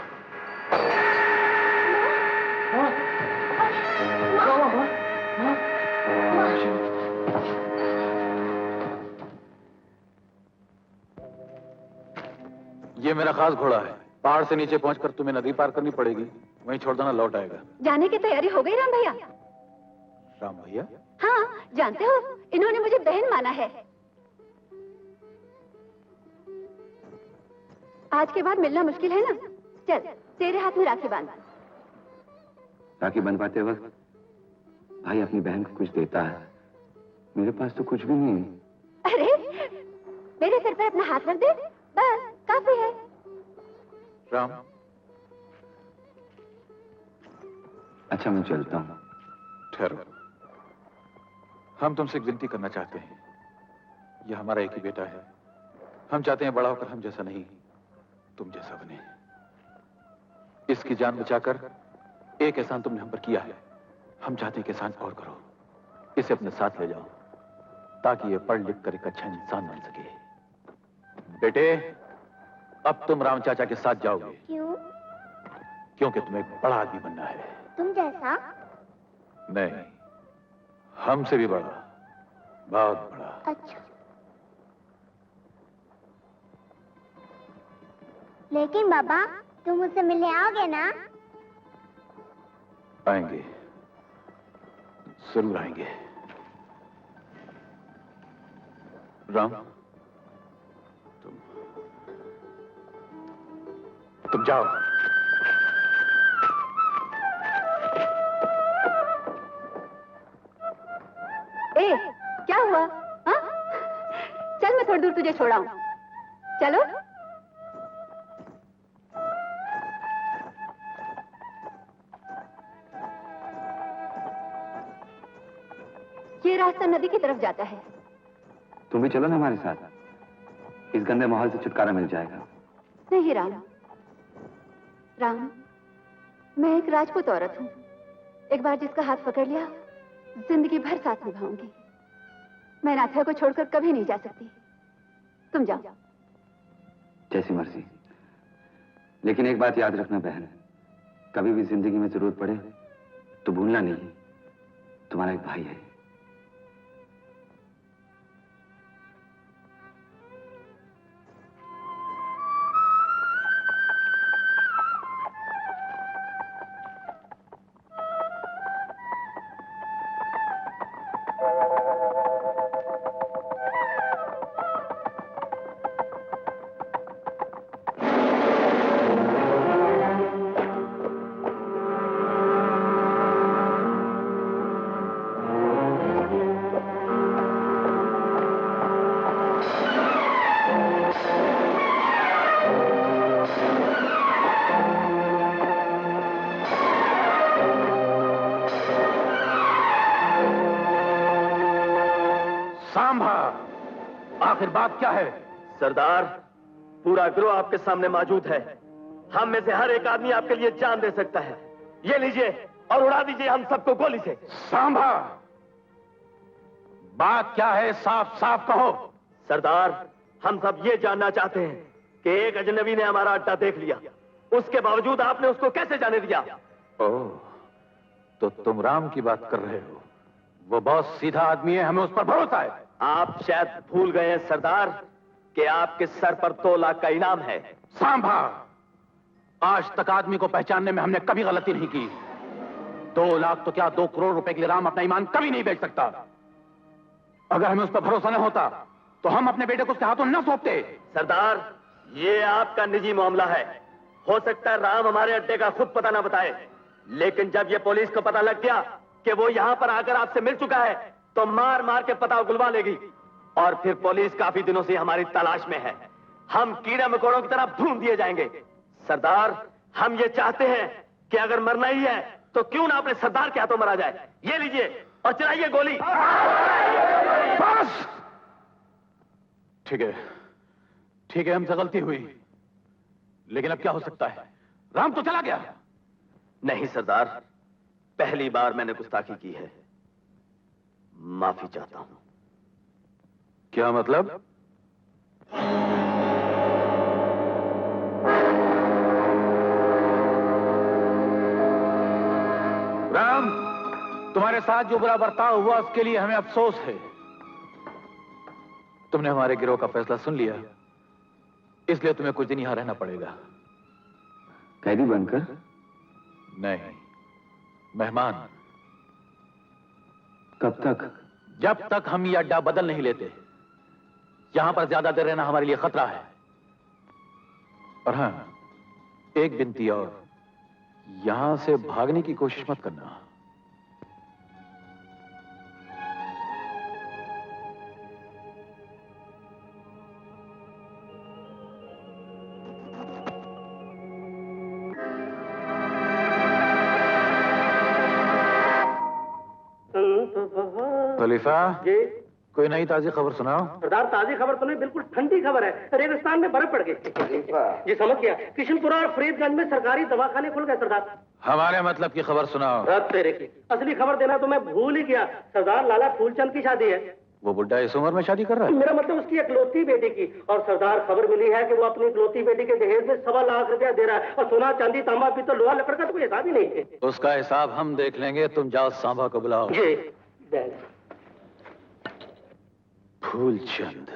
ये मेरा खास घोड़ा है, पहाड़ से नीचे पहुंचकर तुम्हें नदी पार करनी पड़ेगी, वहीं छोड़ देना, लौट आएगा। जाने की तैयारी हो गई राम भैया? राम भैया? हाँ, जानते हो, इन्होंने मुझे बहन माना है। आज के बाद मिलना मुश्किल है ना? चल, तेरे हाथ में राखी बांध। राखी बंधवाते वक्त भाई अपनी बहन को कुछ देता है, मेरे पास तो कुछ भी नहीं है। अरे, मेरे सिर पर अपना हाथ रख दे, बस काफी है। राम, अच्छा मैं चलता हूँ। ठहरो, हम तुमसे एक विनती करना चाहते हैं। यह हमारा एक ही बेटा है, हम चाहते हैं बड़ा होकर हम जैसा नहीं तुम जैसा बने। इसकी जान बचाकर एक एहसान तुमने हम पर किया है, हम चाहते हैं कि एहसान और करो। इसे अपने साथ ले जाओ ताकि ये पढ़ लिख कर एक अच्छा इंसान बन सके। बेटे, अब तुम राम चाचा के साथ जाओगे। क्यों? क्योंकि तुम्हें एक बड़ा आदमी बनना है। तुम जैसा? नहीं, हमसे भी बड़ा, बहुत बड़ा। अच्छा, लेकिन बाबा तुम मुझसे मिलने आओगे ना? आएंगे, जरूर आएंगे। राम, तुम जाओ। ए, क्या हुआ? हाँ? थोड़ी दूर तुझे छोड़ाऊं। चलो। ये रास्ता नदी की तरफ जाता है। तुम भी चलो ना हमारे साथ, इस गंदे माहौल से छुटकारा मिल जाएगा। नहीं राम, राम, मैं एक राजपूत औरत हूँ। एक बार जिसका हाथ पकड़ लिया, जिंदगी भर साथ निभाऊंगी। मैं नाथिया को छोड़कर कभी नहीं जा सकती। तुम जाओ। जैसी मर्जी, लेकिन एक बात याद रखना बहन, कभी भी जिंदगी में जरूरत पड़े तो भूलना नहीं, तुम्हारा एक भाई है। आखिर बात क्या है? सरदार, पूरा गिरोह आपके सामने मौजूद है। हम में से हर एक आदमी आपके लिए जान दे सकता है। ये लीजिए और उड़ा दीजिए हम सबको गोली से। सांभा, बात क्या है? साफ साफ कहो। सरदार, हम सब ये जानना चाहते हैं कि एक अजनबी ने हमारा अड्डा देख लिया, उसके बावजूद आपने उसको कैसे जाने दिया? ओह, तो तुम राम की बात कर रहे हो। वो बहुत सीधा आदमी है, हमें उस पर भरोसा है। आप शायद भूल गए हैं सरदार कि आपके सर पर 2 लाख का इनाम है। सांभा, आज तक आदमी को पहचानने में हमने कभी गलती नहीं की। 2 लाख तो क्या 2 करोड़ रुपए के लिए राम अपना ईमान कभी नहीं बेच सकता। अगर हमें उस पर भरोसा न होता तो हम अपने बेटे को उसके हाथों न सौंपते। सरदार, ये आपका निजी मामला है। हो सकता है राम हमारे अड्डे का खुद पता ना बताए, लेकिन जब ये पुलिस को पता लग गया कि वो यहां पर आकर आपसे मिल चुका है तो मार मार के पता उगलवा लेगी और फिर पुलिस काफी दिनों से हमारी तलाश में है। हम कीड़े मकोड़ों की तरह ढूंढ दिए जाएंगे। सरदार, हम ये चाहते हैं कि अगर मरना ही है तो क्यों ना अपने सरदार के हाथों मरा जाए। ये लीजिए और चलाइए गोली। बस ठीक है, ठीक है, हमसे गलती हुई, लेकिन अब क्या हो सकता है? राम तो चला गया। नहीं सरदार, पहली बार मैंने गुस्ताखी की है, माफी चाहता हूं। क्या मतलब? राम, तुम्हारे साथ जो बुरा बर्ताव हुआ उसके लिए हमें अफसोस है। तुमने हमारे गिरोह का फैसला सुन लिया, इसलिए तुम्हें कुछ दिन यहां रहना पड़ेगा। कैदी बनकर? नहीं, मेहमान। कब तक? जब तक हम ये अड्डा बदल नहीं लेते। यहां पर ज्यादा देर रहना हमारे लिए खतरा है। और हां, एक विनती और, यहां से भागने की कोशिश मत करना। खलीफा जी, कोई नई ताजी खबर सुनाओ। सरदार, ताजी खबर तो नहीं, बिल्कुल ठंडी खबर है। रेगिस्तान में बर्फ पड़ गई। जी समझ गया। किशनपुरा और फरीदगंज में सरकारी दवाखाने खुल गए सरदार। हमारे मतलब की खबर सुनाओ। रब तेरे की, असली खबर देना तो मैं भूल ही गया। सरदार, लाला फूलचंद की शादी है। वो बुड्ढा इस उम्र में शादी कर रहा है? मेरा मतलब उसकी इकलौती बेटी की। और सरदार, खबर मिली है कि वो अपनी इकलौती बेटी के दहेज में 1.25 लाख रुपया दे रहा है। और सोना चांदी तांबा पीतल लोहा लकड़ का तो कोई हिसाब ही नहीं है। उसका हिसाब हम देख लेंगे, तुम जाओ सांभा को बुलाओ। जी। फूलचंद,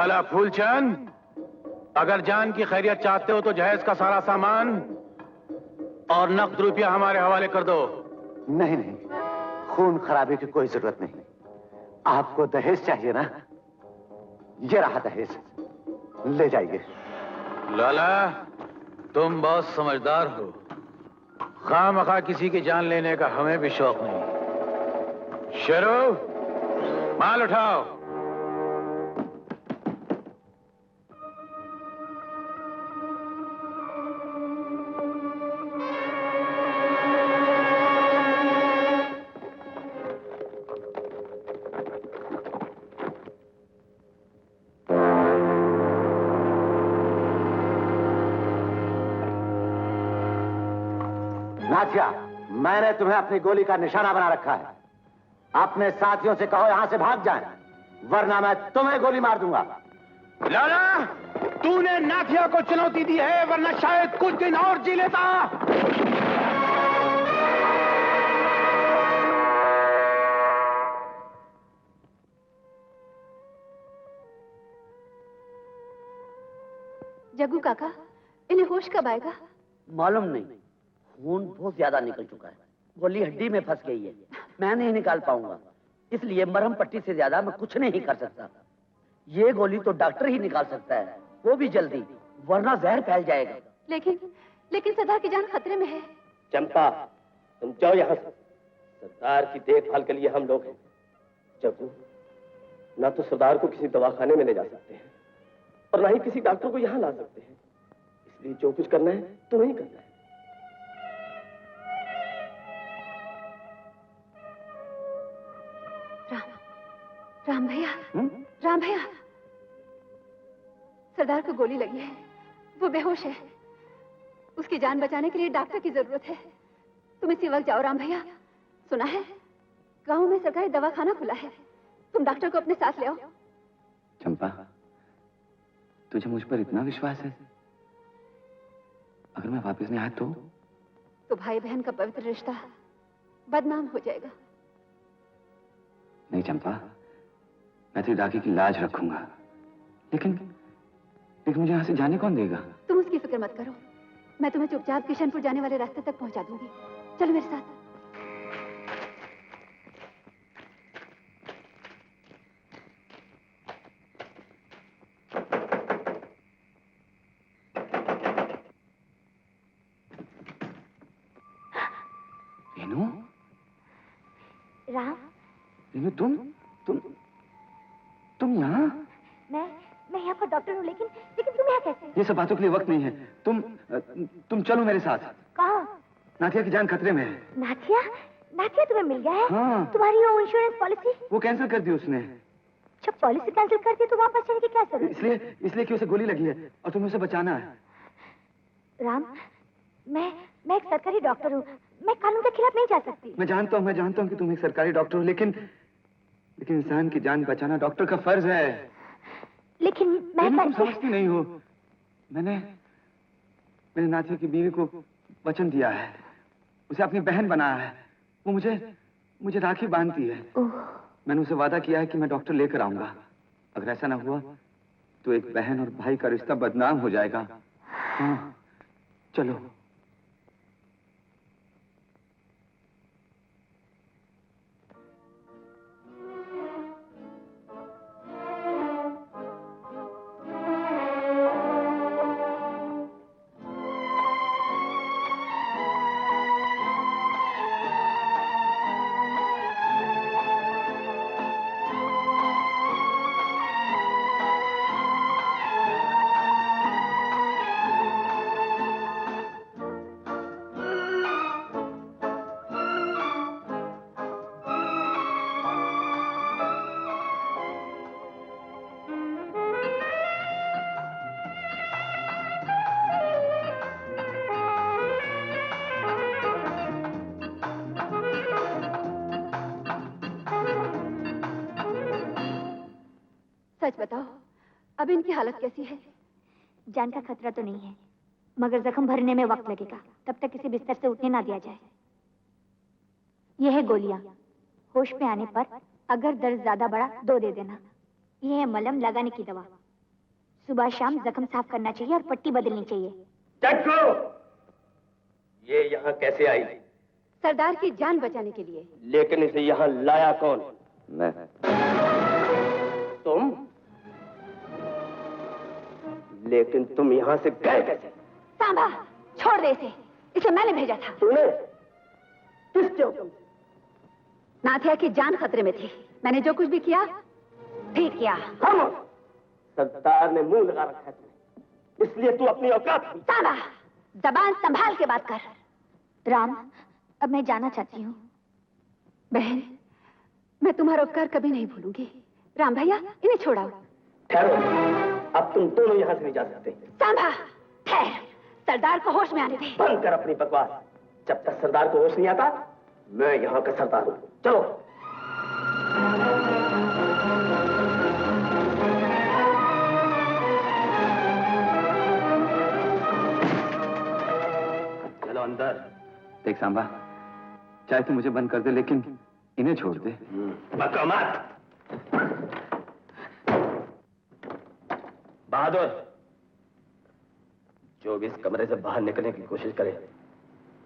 लाला फूलचंद, अगर जान की खैरियत चाहते हो तो जहेज का सारा सामान और नकद रुपया हमारे हवाले कर दो। नहीं नहीं, खून खराबे की कोई जरूरत नहीं। आपको दहेज चाहिए ना? ये रहा दहेज, ले जाइए। लाला, तुम बहुत समझदार हो। खामखा किसी की जान लेने का हमें भी शौक नहीं। शेरू, माल उठाओ। नाथिया, मैंने तुम्हें अपनी गोली का निशाना बना रखा है। अपने साथियों से कहो यहां से भाग जाएं, वरना मैं तुम्हें गोली मार दूंगा। लाला, तूने नाथिया को चुनौती दी है, वरना शायद कुछ दिन और जी लेता। जग्गू काका, इन्हें होश कब आएगा? मालूम नहीं, खून बहुत ज्यादा निकल चुका है, गोली हड्डी में फंस गई है, मैं नहीं निकाल पाऊंगा, इसलिए मरहम पट्टी से ज्यादा मैं कुछ नहीं कर सकता। ये गोली तो डॉक्टर ही निकाल सकता है, वो भी जल्दी, वरना जहर फैल जाएगा। लेकिन सरदार की जान खतरे में है। चंपा, तुम जाओ यहाँ से। सरदार की देखभाल के लिए हम लोग हैं। जग्गू, ना तो सरदार को किसी दवाखाने में ले जा सकते हैं और ना ही किसी डॉक्टर को यहाँ ला सकते हैं, इसलिए जो कुछ करना है तुम्हें ही करना है। राम भैया, राम भैया, सरदार को गोली लगी है, वो बेहोश है। उसकी जान बचाने के लिए डॉक्टर की जरूरत है। तुम इसी वक्त जाओ राम भैया। सुना है गांव में सरकारी दवाखाना खुला है, तुम डॉक्टर को अपने साथ ले आओ। चंपा, तुझे मुझ पर इतना विश्वास है? अगर मैं वापस नहीं आया तो भाई बहन का पवित्र रिश्ता बदनाम हो जाएगा। नहीं चंपा, मैं तेरी राखी की लाज रखूंगा, लेकिन मुझे यहाँ से जाने कौन देगा? तुम उसकी फिक्र मत करो, मैं तुम्हें चुपचाप किशनपुर जाने वाले रास्ते तक पहुंचा दूंगी। चलो मेरे साथ। रेनू, राम, रेनू, तुम यहाँ? मैं यहाँ पर डॉक्टर हूँ, लेकिन तुम यहाँ कैसे? ये सब बातों के लिए वक्त नहीं है। तुम चलो मेरे साथ। कहाँ? नाथिया की जान खतरे में है। नाथिया तुम्हें मिल गया है? हाँ। तुम्हारी वो इंश्योरेंस पॉलिसी? वो कैंसिल कर दी उसने। जब पॉलिसी कैंसिल कर दी तो वापस जाने की क्या जरूरत? इसलिए कि उसे गोली लगी है और तुम्हें उसे बचाना है। राम, मैं एक सरकारी डॉक्टर हूँ, मैं कानून के खिलाफ नहीं जा सकती। मैं जानता हूँ कि तुम एक सरकारी डॉक्टर हो, लेकिन इंसान की जान बचाना डॉक्टर का फर्ज है। लेकिन तुम समझती नहीं हो। मैंने नाथिया की बीवी को वचन दिया है, उसे अपनी बहन बनाया है। वो मुझे राखी बांधती है। मैंने उसे वादा किया है कि मैं डॉक्टर लेकर आऊंगा। अगर ऐसा ना हुआ तो एक बहन और भाई का रिश्ता बदनाम हो जाएगा। हाँ, चलो। सच बताओ, अब इनकी हालत कैसी है? जान का खतरा तो नहीं है, मगर जख्म भरने में वक्त लगेगा। तब तक किसी बिस्तर से उठने ना दिया जाए। यह है गोलियां, होश में आने पर अगर दर्द ज्यादा बढ़ा 2 दे देना। यह है मलहम, लगाने की दवा। सुबह शाम जख्म साफ करना चाहिए और पट्टी बदलनी चाहिए। चटको! ये यहाँ कैसे आई? सरदार की जान बचाने के लिए। लेकिन इसे यहाँ लाया कौन? मैं। तुम? लेकिन तुम यहाँ से गए कैसे? सांबा, छोड़ दे इसे मैंने भेजा था। तूने? किस क्यों? नाथिया की जान खतरे में थी। मैंने जो कुछ भी किया ठीक किया। सरदार ने मुंह लगा रखा है तुम्हें, इसलिए तू अपनी औकात भूल। सांबा, जबान संभाल के बात कर। राम, अब मैं जाना चाहती हूँ। बहन, मैं तुम्हारा उपकार कभी नहीं भूलूंगी। राम भैया, इन्हें छोड़ाओ। ठहरो, अब तुम दोनों यहाँ से नहीं जा सकते। सांबा, ठहर, सरदार को होश में आने दे। बंद कर अपनी बकवास। जब तक सरदार को होश नहीं आता, मैं यहाँ का सरदार हूँ। चलो। चलो अंदर। देख सांबा, चाहे तू मुझे बंद कर दे, लेकिन इन्हें छोड़ दे। बका मत। बहादुर, जो भी इस कमरे से बाहर निकलने की कोशिश करे,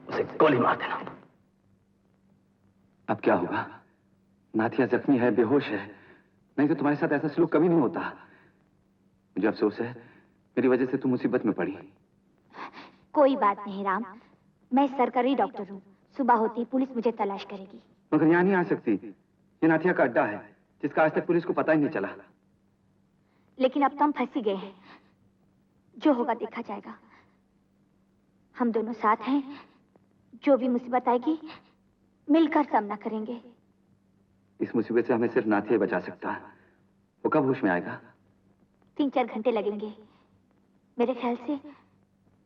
उसे गोली मार देना। अब क्या होगा? नाथिया जख्मी है, बेहोश है। नहीं तो तुम्हारे साथ ऐसा सलूक कभी नहीं होता। मुझे अफसोस है, मेरी वजह से तुम मुसीबत में पड़ी। कोई बात नहीं राम, मैं सरकारी डॉक्टर हूँ। सुबह होती पुलिस मुझे तलाश करेगी। मगर यहाँ नहीं आ सकती। ये नाथिया का अड्डा है, जिसका आज तक पुलिस को पता ही नहीं चला। लेकिन अब तो हम फंसी गए हैं। जो होगा देखा जाएगा। हम दोनों साथ हैं। जो भी मुसीबत आएगी, मिलकर सामना करेंगे। इस मुसीबत से हमें सिर्फ नाथिया बचा सकता है। वो कब होश में आएगा? 3-4 घंटे लगेंगे। मेरे ख्याल से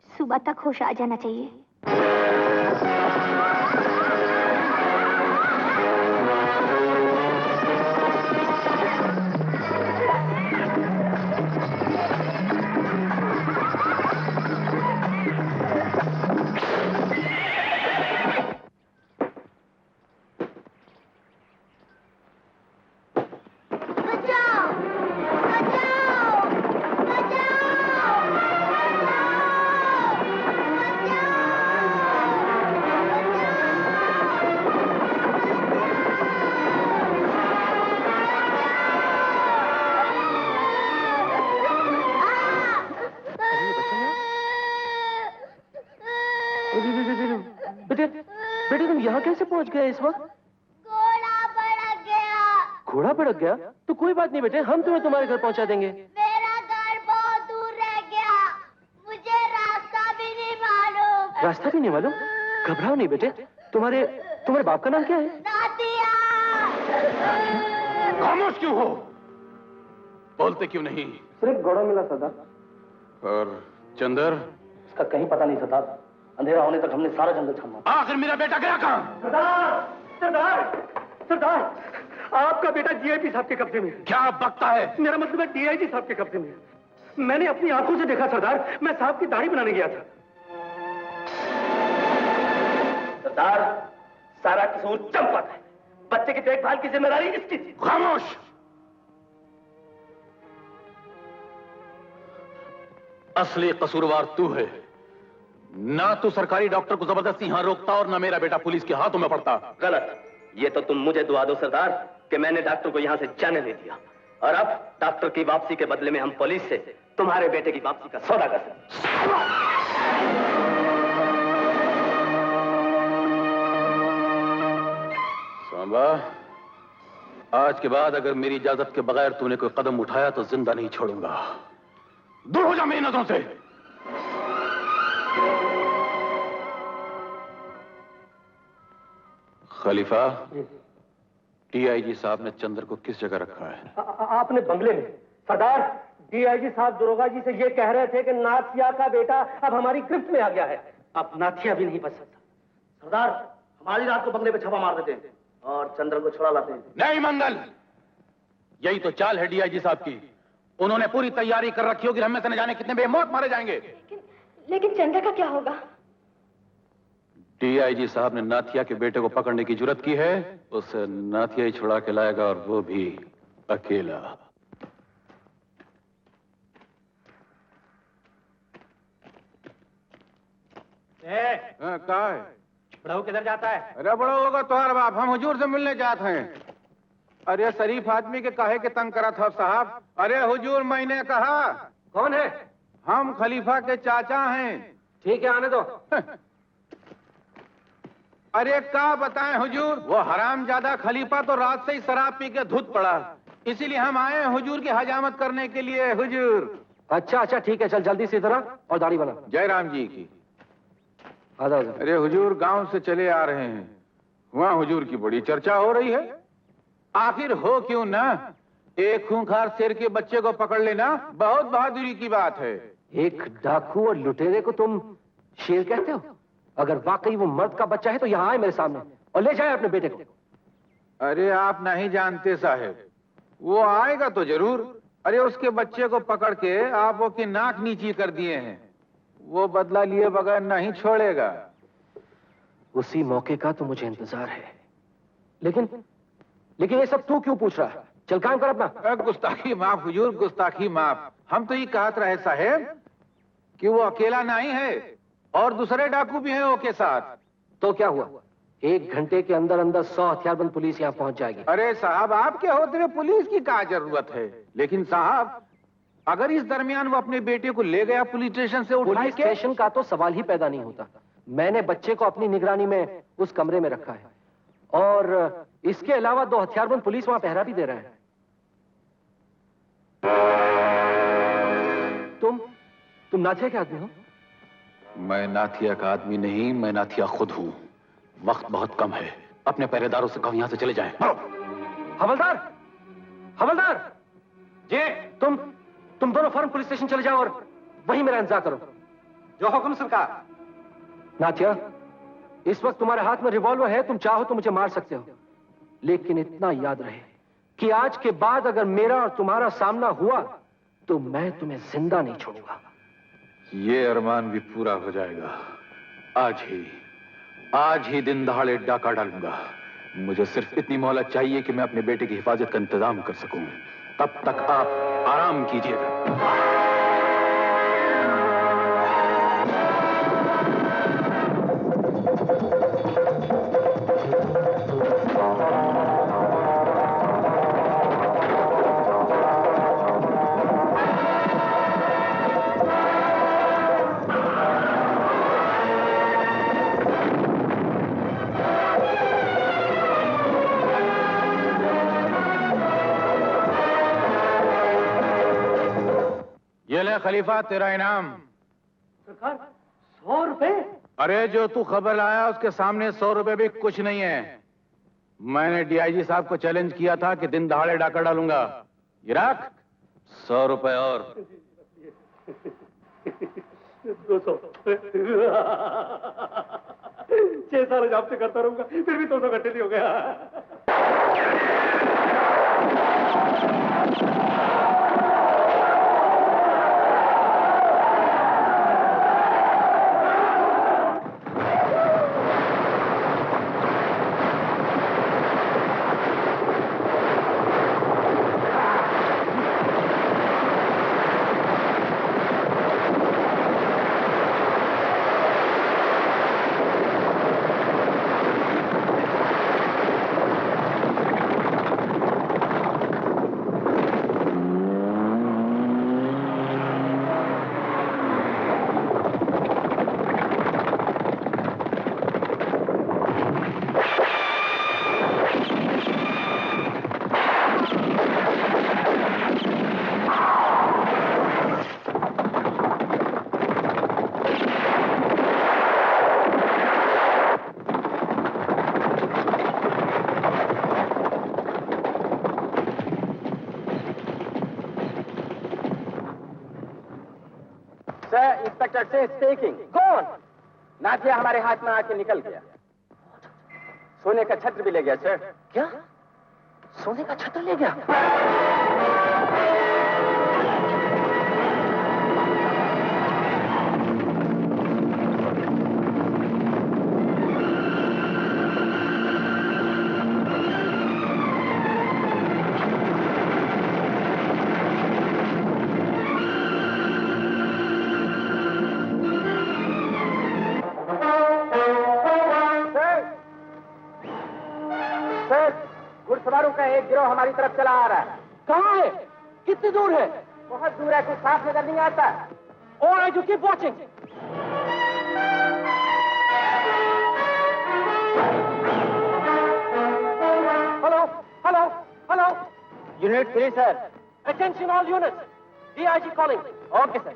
सुबह तक होश आ जाना चाहिए। बेटे तुम यहाँ कैसे पहुँच गए इस वक्त? घोड़ा भड़क गया। घोड़ा भड़क गया? तो कोई बात नहीं बेटे, हम तुम्हें तुम्हारे घर पहुँचा देंगे। मेरा घर बहुत दूर रह गया, मुझे रास्ता भी नहीं मालूम। रास्ता भी नहीं मालूम? घबराओ नहीं बेटे। तुम्हारे बाप का नाम क्या है? नाथिया। खामोश क्यों हो? बोलते क्यों नहीं? सिर्फ घोड़ा मिला सरदार। और चंदर? इसका कहीं पता नहीं सरदार। अंधेरा होने तक हमने सारा जंगल छाना। आखिर मेरा बेटा गया कहाँ? सरदार, सरदार, सरदार, आपका बेटा डीआईजी साहब के कब्जे में। क्या बकता है? मेरा मतलब है डीआईजी साहब के कब्जे में। मैंने अपनी आंखों से देखा सरदार। मैं साहब की दाढ़ी बनाने गया था। सरदार, सारा कसूर चंपा का है। बच्चे की देखभाल की जिम्मेदारी इसकी थी। खामोश! असली कसूरवार तू है। ना तू सरकारी डॉक्टर को जबरदस्ती यहां रोकता और ना मेरा बेटा पुलिस के हाथों में पड़ता। गलत। ये तो तुम मुझे दुआ दो सरदार कि मैंने डॉक्टर को यहां से जाने नहीं दिया। और अब डॉक्टर की वापसी के बदले में हम पुलिस से तुम्हारे बेटे की वापसी का सौदा कर सकते। सांबा, आज के बाद अगर मेरी इजाजत के बगैर तूने कोई कदम उठाया तो जिंदा नहीं छोड़ूंगा। दूर हो जा मेरी नजरों से। खलीफा, डीआईजी साहब ने चंद्र को किस जगह रखा है? आपने बंगले में। सरदार, डीआईजी साहब दरोगा जी से ये कह रहे थे कि नाथिया का बेटा अब हमारी गिरफ्त में आ गया है। अब नाथिया भी नहीं बच सकता। सरदार, हमारी रात को बंगले पे छापा मार देते हैं और चंद्र को छुड़ा लाते हैं। नहीं मंगल, यही तो चाल है डीआईजी साहब की। उन्होंने पूरी तैयारी कर रखी होगी, हम में से न जाने कितने बेमौत मारे जाएंगे। लेकिन चंद्र का क्या होगा? डीआईजी साहब ने नाथिया के बेटे को पकड़ने की जुर्रत की है। उसे नाथिया ही छुड़ा के लाएगा और वो भी अकेला। कहा है? बड़ाऊ किधर जाता है? अरे बड़ा होगा तुम्हारा बाप, हम हुजूर से मिलने जाते हैं। अरे शरीफ आदमी के काहे के तंग करा था साहब? अरे हुजूर मैंने कहा। कौन है? हम खलीफा के चाचा हैं। ठीक है, आने दो। अरे क्या बताएं हुजूर, वो हरामजादा खलीफा तो रात से ही शराब पी के धुत पड़ा, इसीलिए हम आए हैं हुजूर की हजामत करने के लिए। हुजूर अच्छा अच्छा ठीक है, चल जल्दी से इधर आ और दाढ़ी बना। जय राम जी की। आजा। अरे हुजूर गांव से चले आ रहे हैं, वहाँ हुजूर की बड़ी चर्चा हो रही है। आखिर हो क्यों ना, एक खूंखार शेर के बच्चे को पकड़ लेना बहुत बहादुरी की बात है। एक डाकू और लुटेरे को तुम शेर कहते हो? अगर वाकई वो मर्द का बच्चा है तो यहाँ आए मेरे सामने और ले जाए अपने बेटे को। अरे आप नहीं जानते साहब, वो आएगा तो जरूर। अरे उसके बच्चे को पकड़ के आप वो की नाक नीची कर दिए हैं, वो बदला लिए बगैर नहीं छोड़ेगा। उसी मौके का तो मुझे इंतजार है। लेकिन ये सब तू क्यों पूछ रहा है? चल काम कर अपना। गुस्ताखी माफ हुजूर, गुस्ताखी माफ। हम तो ये कहते रहे साहेब कि वो अकेला नहीं है और दूसरे डाकू भी हैं वो के साथ। तो क्या हुआ? 1 घंटे के अंदर अंदर 100 हथियारबंद पुलिस यहाँ पहुंच जाएगी। अरे साहब आपके होते हुए पुलिस की क्या जरूरत है? लेकिन साहब अगर इस दरमियान वो अपने बेटे को ले गया पुलिस स्टेशन से उठा के। पुलिस स्टेशन का तो सवाल ही पैदा नहीं होता। मैंने बच्चे को अपनी निगरानी में उस कमरे में रखा है और इसके अलावा 2 हथियारबंद पुलिस वहां पहरा भी दे रहे हैं। तुम नाथिया के आदमी हो? मैं नाथिया का आदमी नहीं, मैं नाथिया खुद हूँ। वक्त बहुत कम है, अपने पहरेदारों से कहो यहाँ से चले जाएं। हवलदार, हवलदार जी, तुम दोनों फौरन पुलिस स्टेशन चले जाओ और वहीं मेरा इंतजार करो। जो हुक्म सरकार। नाथिया, इस वक्त तुम्हारे हाथ में रिवॉल्वर है, तुम चाहो तो मुझे मार सकते हो, लेकिन इतना याद रहे कि आज के बाद अगर मेरा और तुम्हारा सामना हुआ तो मैं तुम्हें जिंदा नहीं छोड़ूंगा। ये अरमान भी पूरा हो जाएगा। आज ही दिन दहाड़े डाका डालूंगा। मुझे सिर्फ इतनी मोहलत चाहिए कि मैं अपने बेटे की हिफाजत का इंतजाम कर सकूं। तब तक आप आराम कीजिएगा। ये ले खलीफा तेरा इनाम। सरकार 100 रुपए? अरे जो तू खबर लाया उसके सामने 100 रुपए भी कुछ नहीं है। मैंने डीआईजी साहब को चैलेंज किया था कि दिन दहाड़े डाका डालूंगा। ये रख 100 रुपए और 200। 6 साल आपसे करता रहूंगा फिर भी 200 घंटे नहीं हो गया। इंस्पेक्टर से स्पीकिंग। कौन? नाथिया हमारे हाथ में आके निकल गया। सोने का छत्र भी ले गया सर। क्या? सोने का छत्र ले गया? घुड़सवारों का एक गिरोह हमारी तरफ चला आ रहा है। कहाँ है? कितनी दूर है? बहुत दूर है, कुछ साफ नजर नहीं आता। All right, you keep watching. Hello. Unit 3 sir. Attention all units. DIG calling. Okay sir.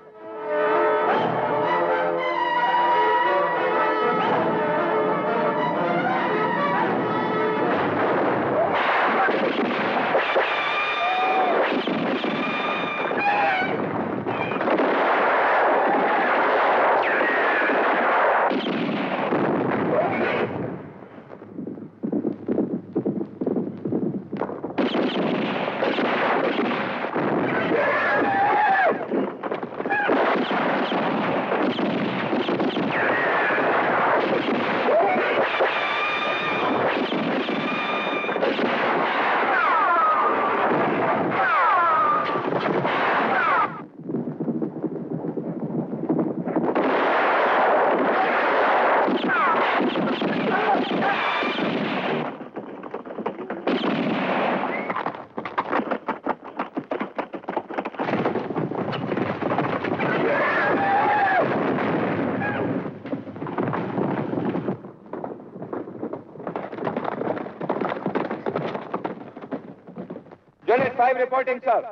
Unit 5 reporting sir.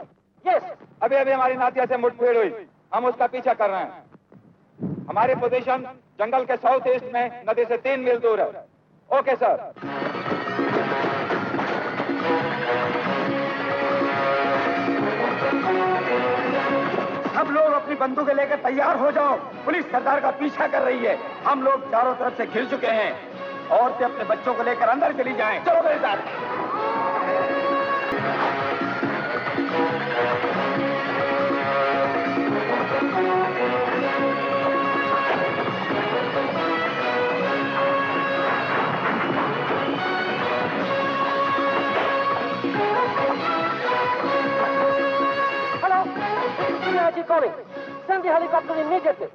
Yes. अभी हमारी नातिया से मुठभेड़ हुई, हम उसका पीछा कर रहे हैं। हमारी पोजीशन जंगल के साउथ ईस्ट में नदी से 3 मील दूर है। Okay sir. सब लोग अपनी बंदूकें लेकर तैयार हो जाओ, पुलिस सरदार का पीछा कर रही है। हम लोग चारों तरफ से घिर चुके हैं। औरतें अपने बच्चों को लेकर अंदर चली जाएं। चलो मेरे साथ। DIG calling. Send the helicopter immediately.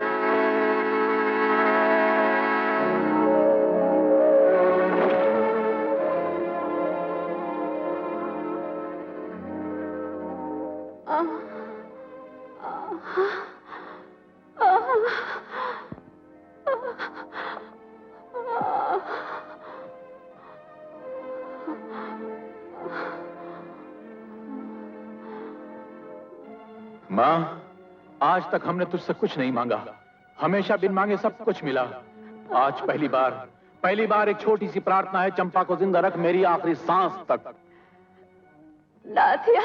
माँ, आज तक हमने तुझसे कुछ नहीं मांगा, हमेशा बिन मांगे सब कुछ मिला। आज पहली बार एक छोटी सी प्रार्थना है, चंपा को जिंदा रख मेरी आखिरी सांस तक। नाथिया,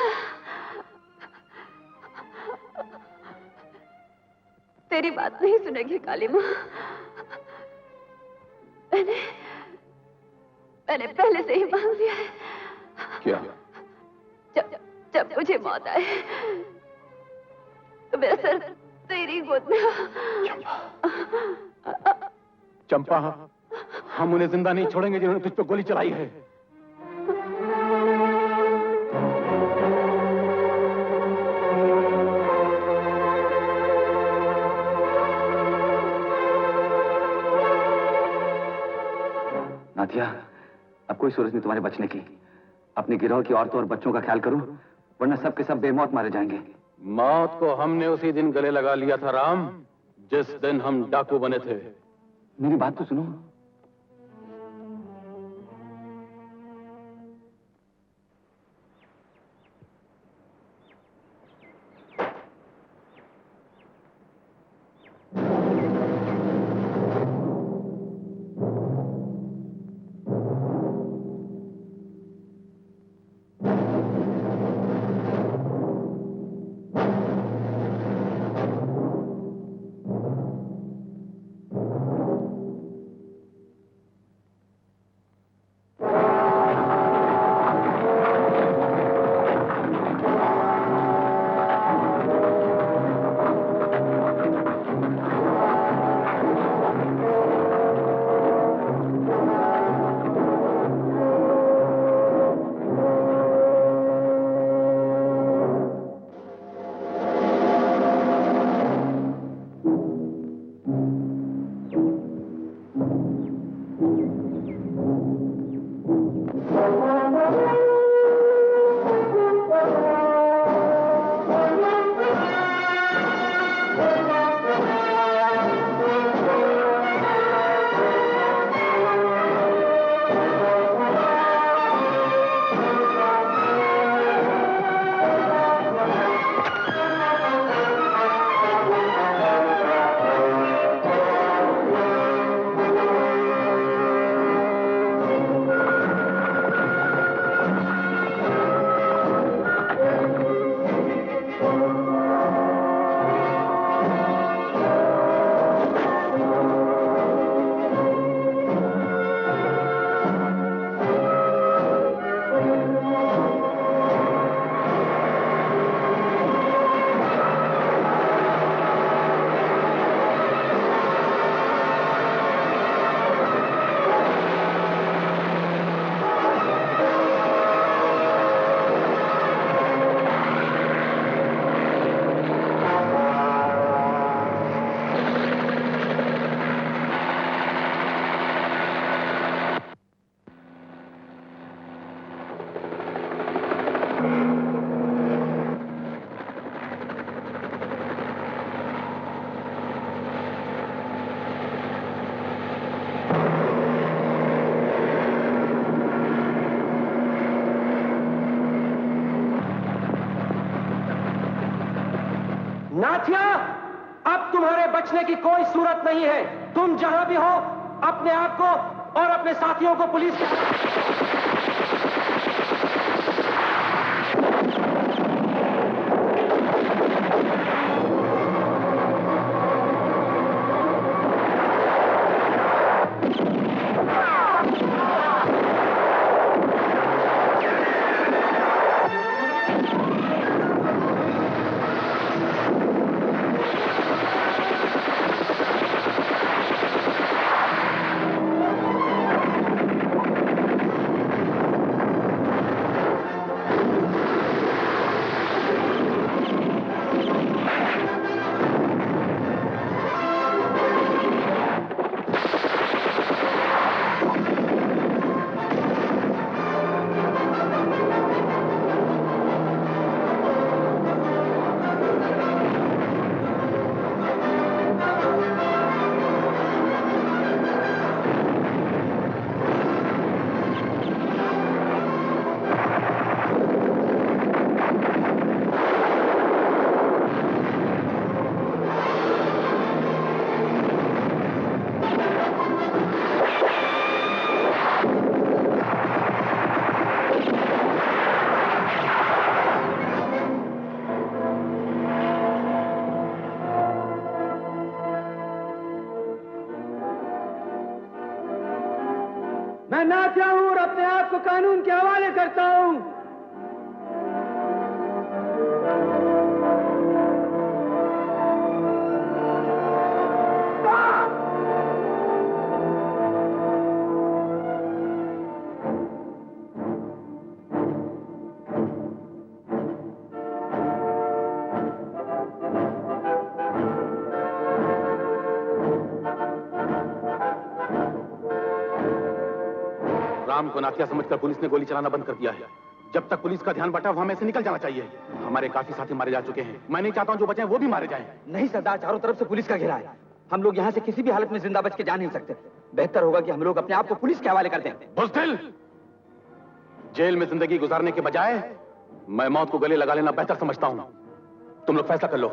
तेरी बात नहीं सुनेगी काली माँ। मैंने पहले से ही मांग लिया है। क्या? जब मुझे मौत आए तो मेरा सर तेरी गोद में हो। चंपा, हम उन्हें जिंदा नहीं छोड़ेंगे जिन्होंने तुझ पर गोली चलाई है। नाथिया, अब कोई सूरत नहीं तुम्हारे बचने की। अपने गिरोह की औरतों और बच्चों का ख्याल करो, वरना सब के सब बेमौत मारे जाएंगे। मौत को हमने उसी दिन गले लगा लिया था राम, जिस दिन हम डाकू बने थे। मेरी बात तो सुनो। नाथिया, अब तुम्हारे बचने की कोई सूरत नहीं है। तुम जहां भी हो अपने आप को और अपने साथियों को पुलिस के मैं नाथिया हूं और अपने आप को कानून के हवाले करता हूं। राम को नाथिया समझकर पुलिस ने गोली चलाना बंद कर दिया है। जब तक पुलिस का ध्यान बटा हमें से निकल जाना चाहिए। हमारे काफी साथी मारे जा चुके हैं। मैं नहीं चाहता हूं जो बचे हैं वो भी मारे जाएं। नहीं सरदार, चारों तरफ से पुलिस का घेरा है। हम लोग यहाँ से किसी भी हालत में जिंदा बच के जा नहीं सकते। बेहतर होगा कि हम लोग अपने आप को पुलिस के हवाले कर दें। बुज़दिल, जेल में जिंदगी गुजारने के बजाय मैं मौत को गले लगा लेना बेहतर समझता हूं। तुम लोग फैसला कर लो।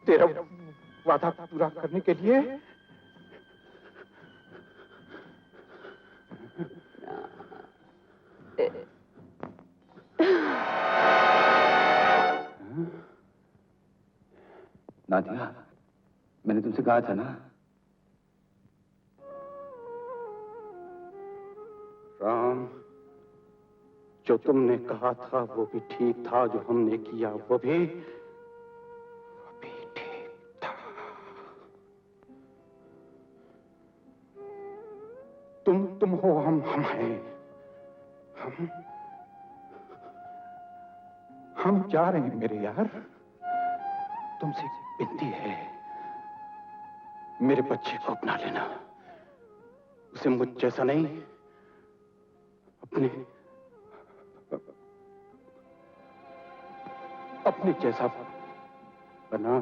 तेरा वादा पूरा करने के लिए नादिया, मैंने तुमसे कहा था ना, राम, जो तुमने कहा था वो भी ठीक था, जो हमने किया वो भी ठीक था। तुम हो, हम हैं। हम जा रहे हैं मेरे यार। तुमसे विनती है, मेरे बच्चे को अपना लेना। उसे मुझ जैसा नहीं, अपने जैसा बना।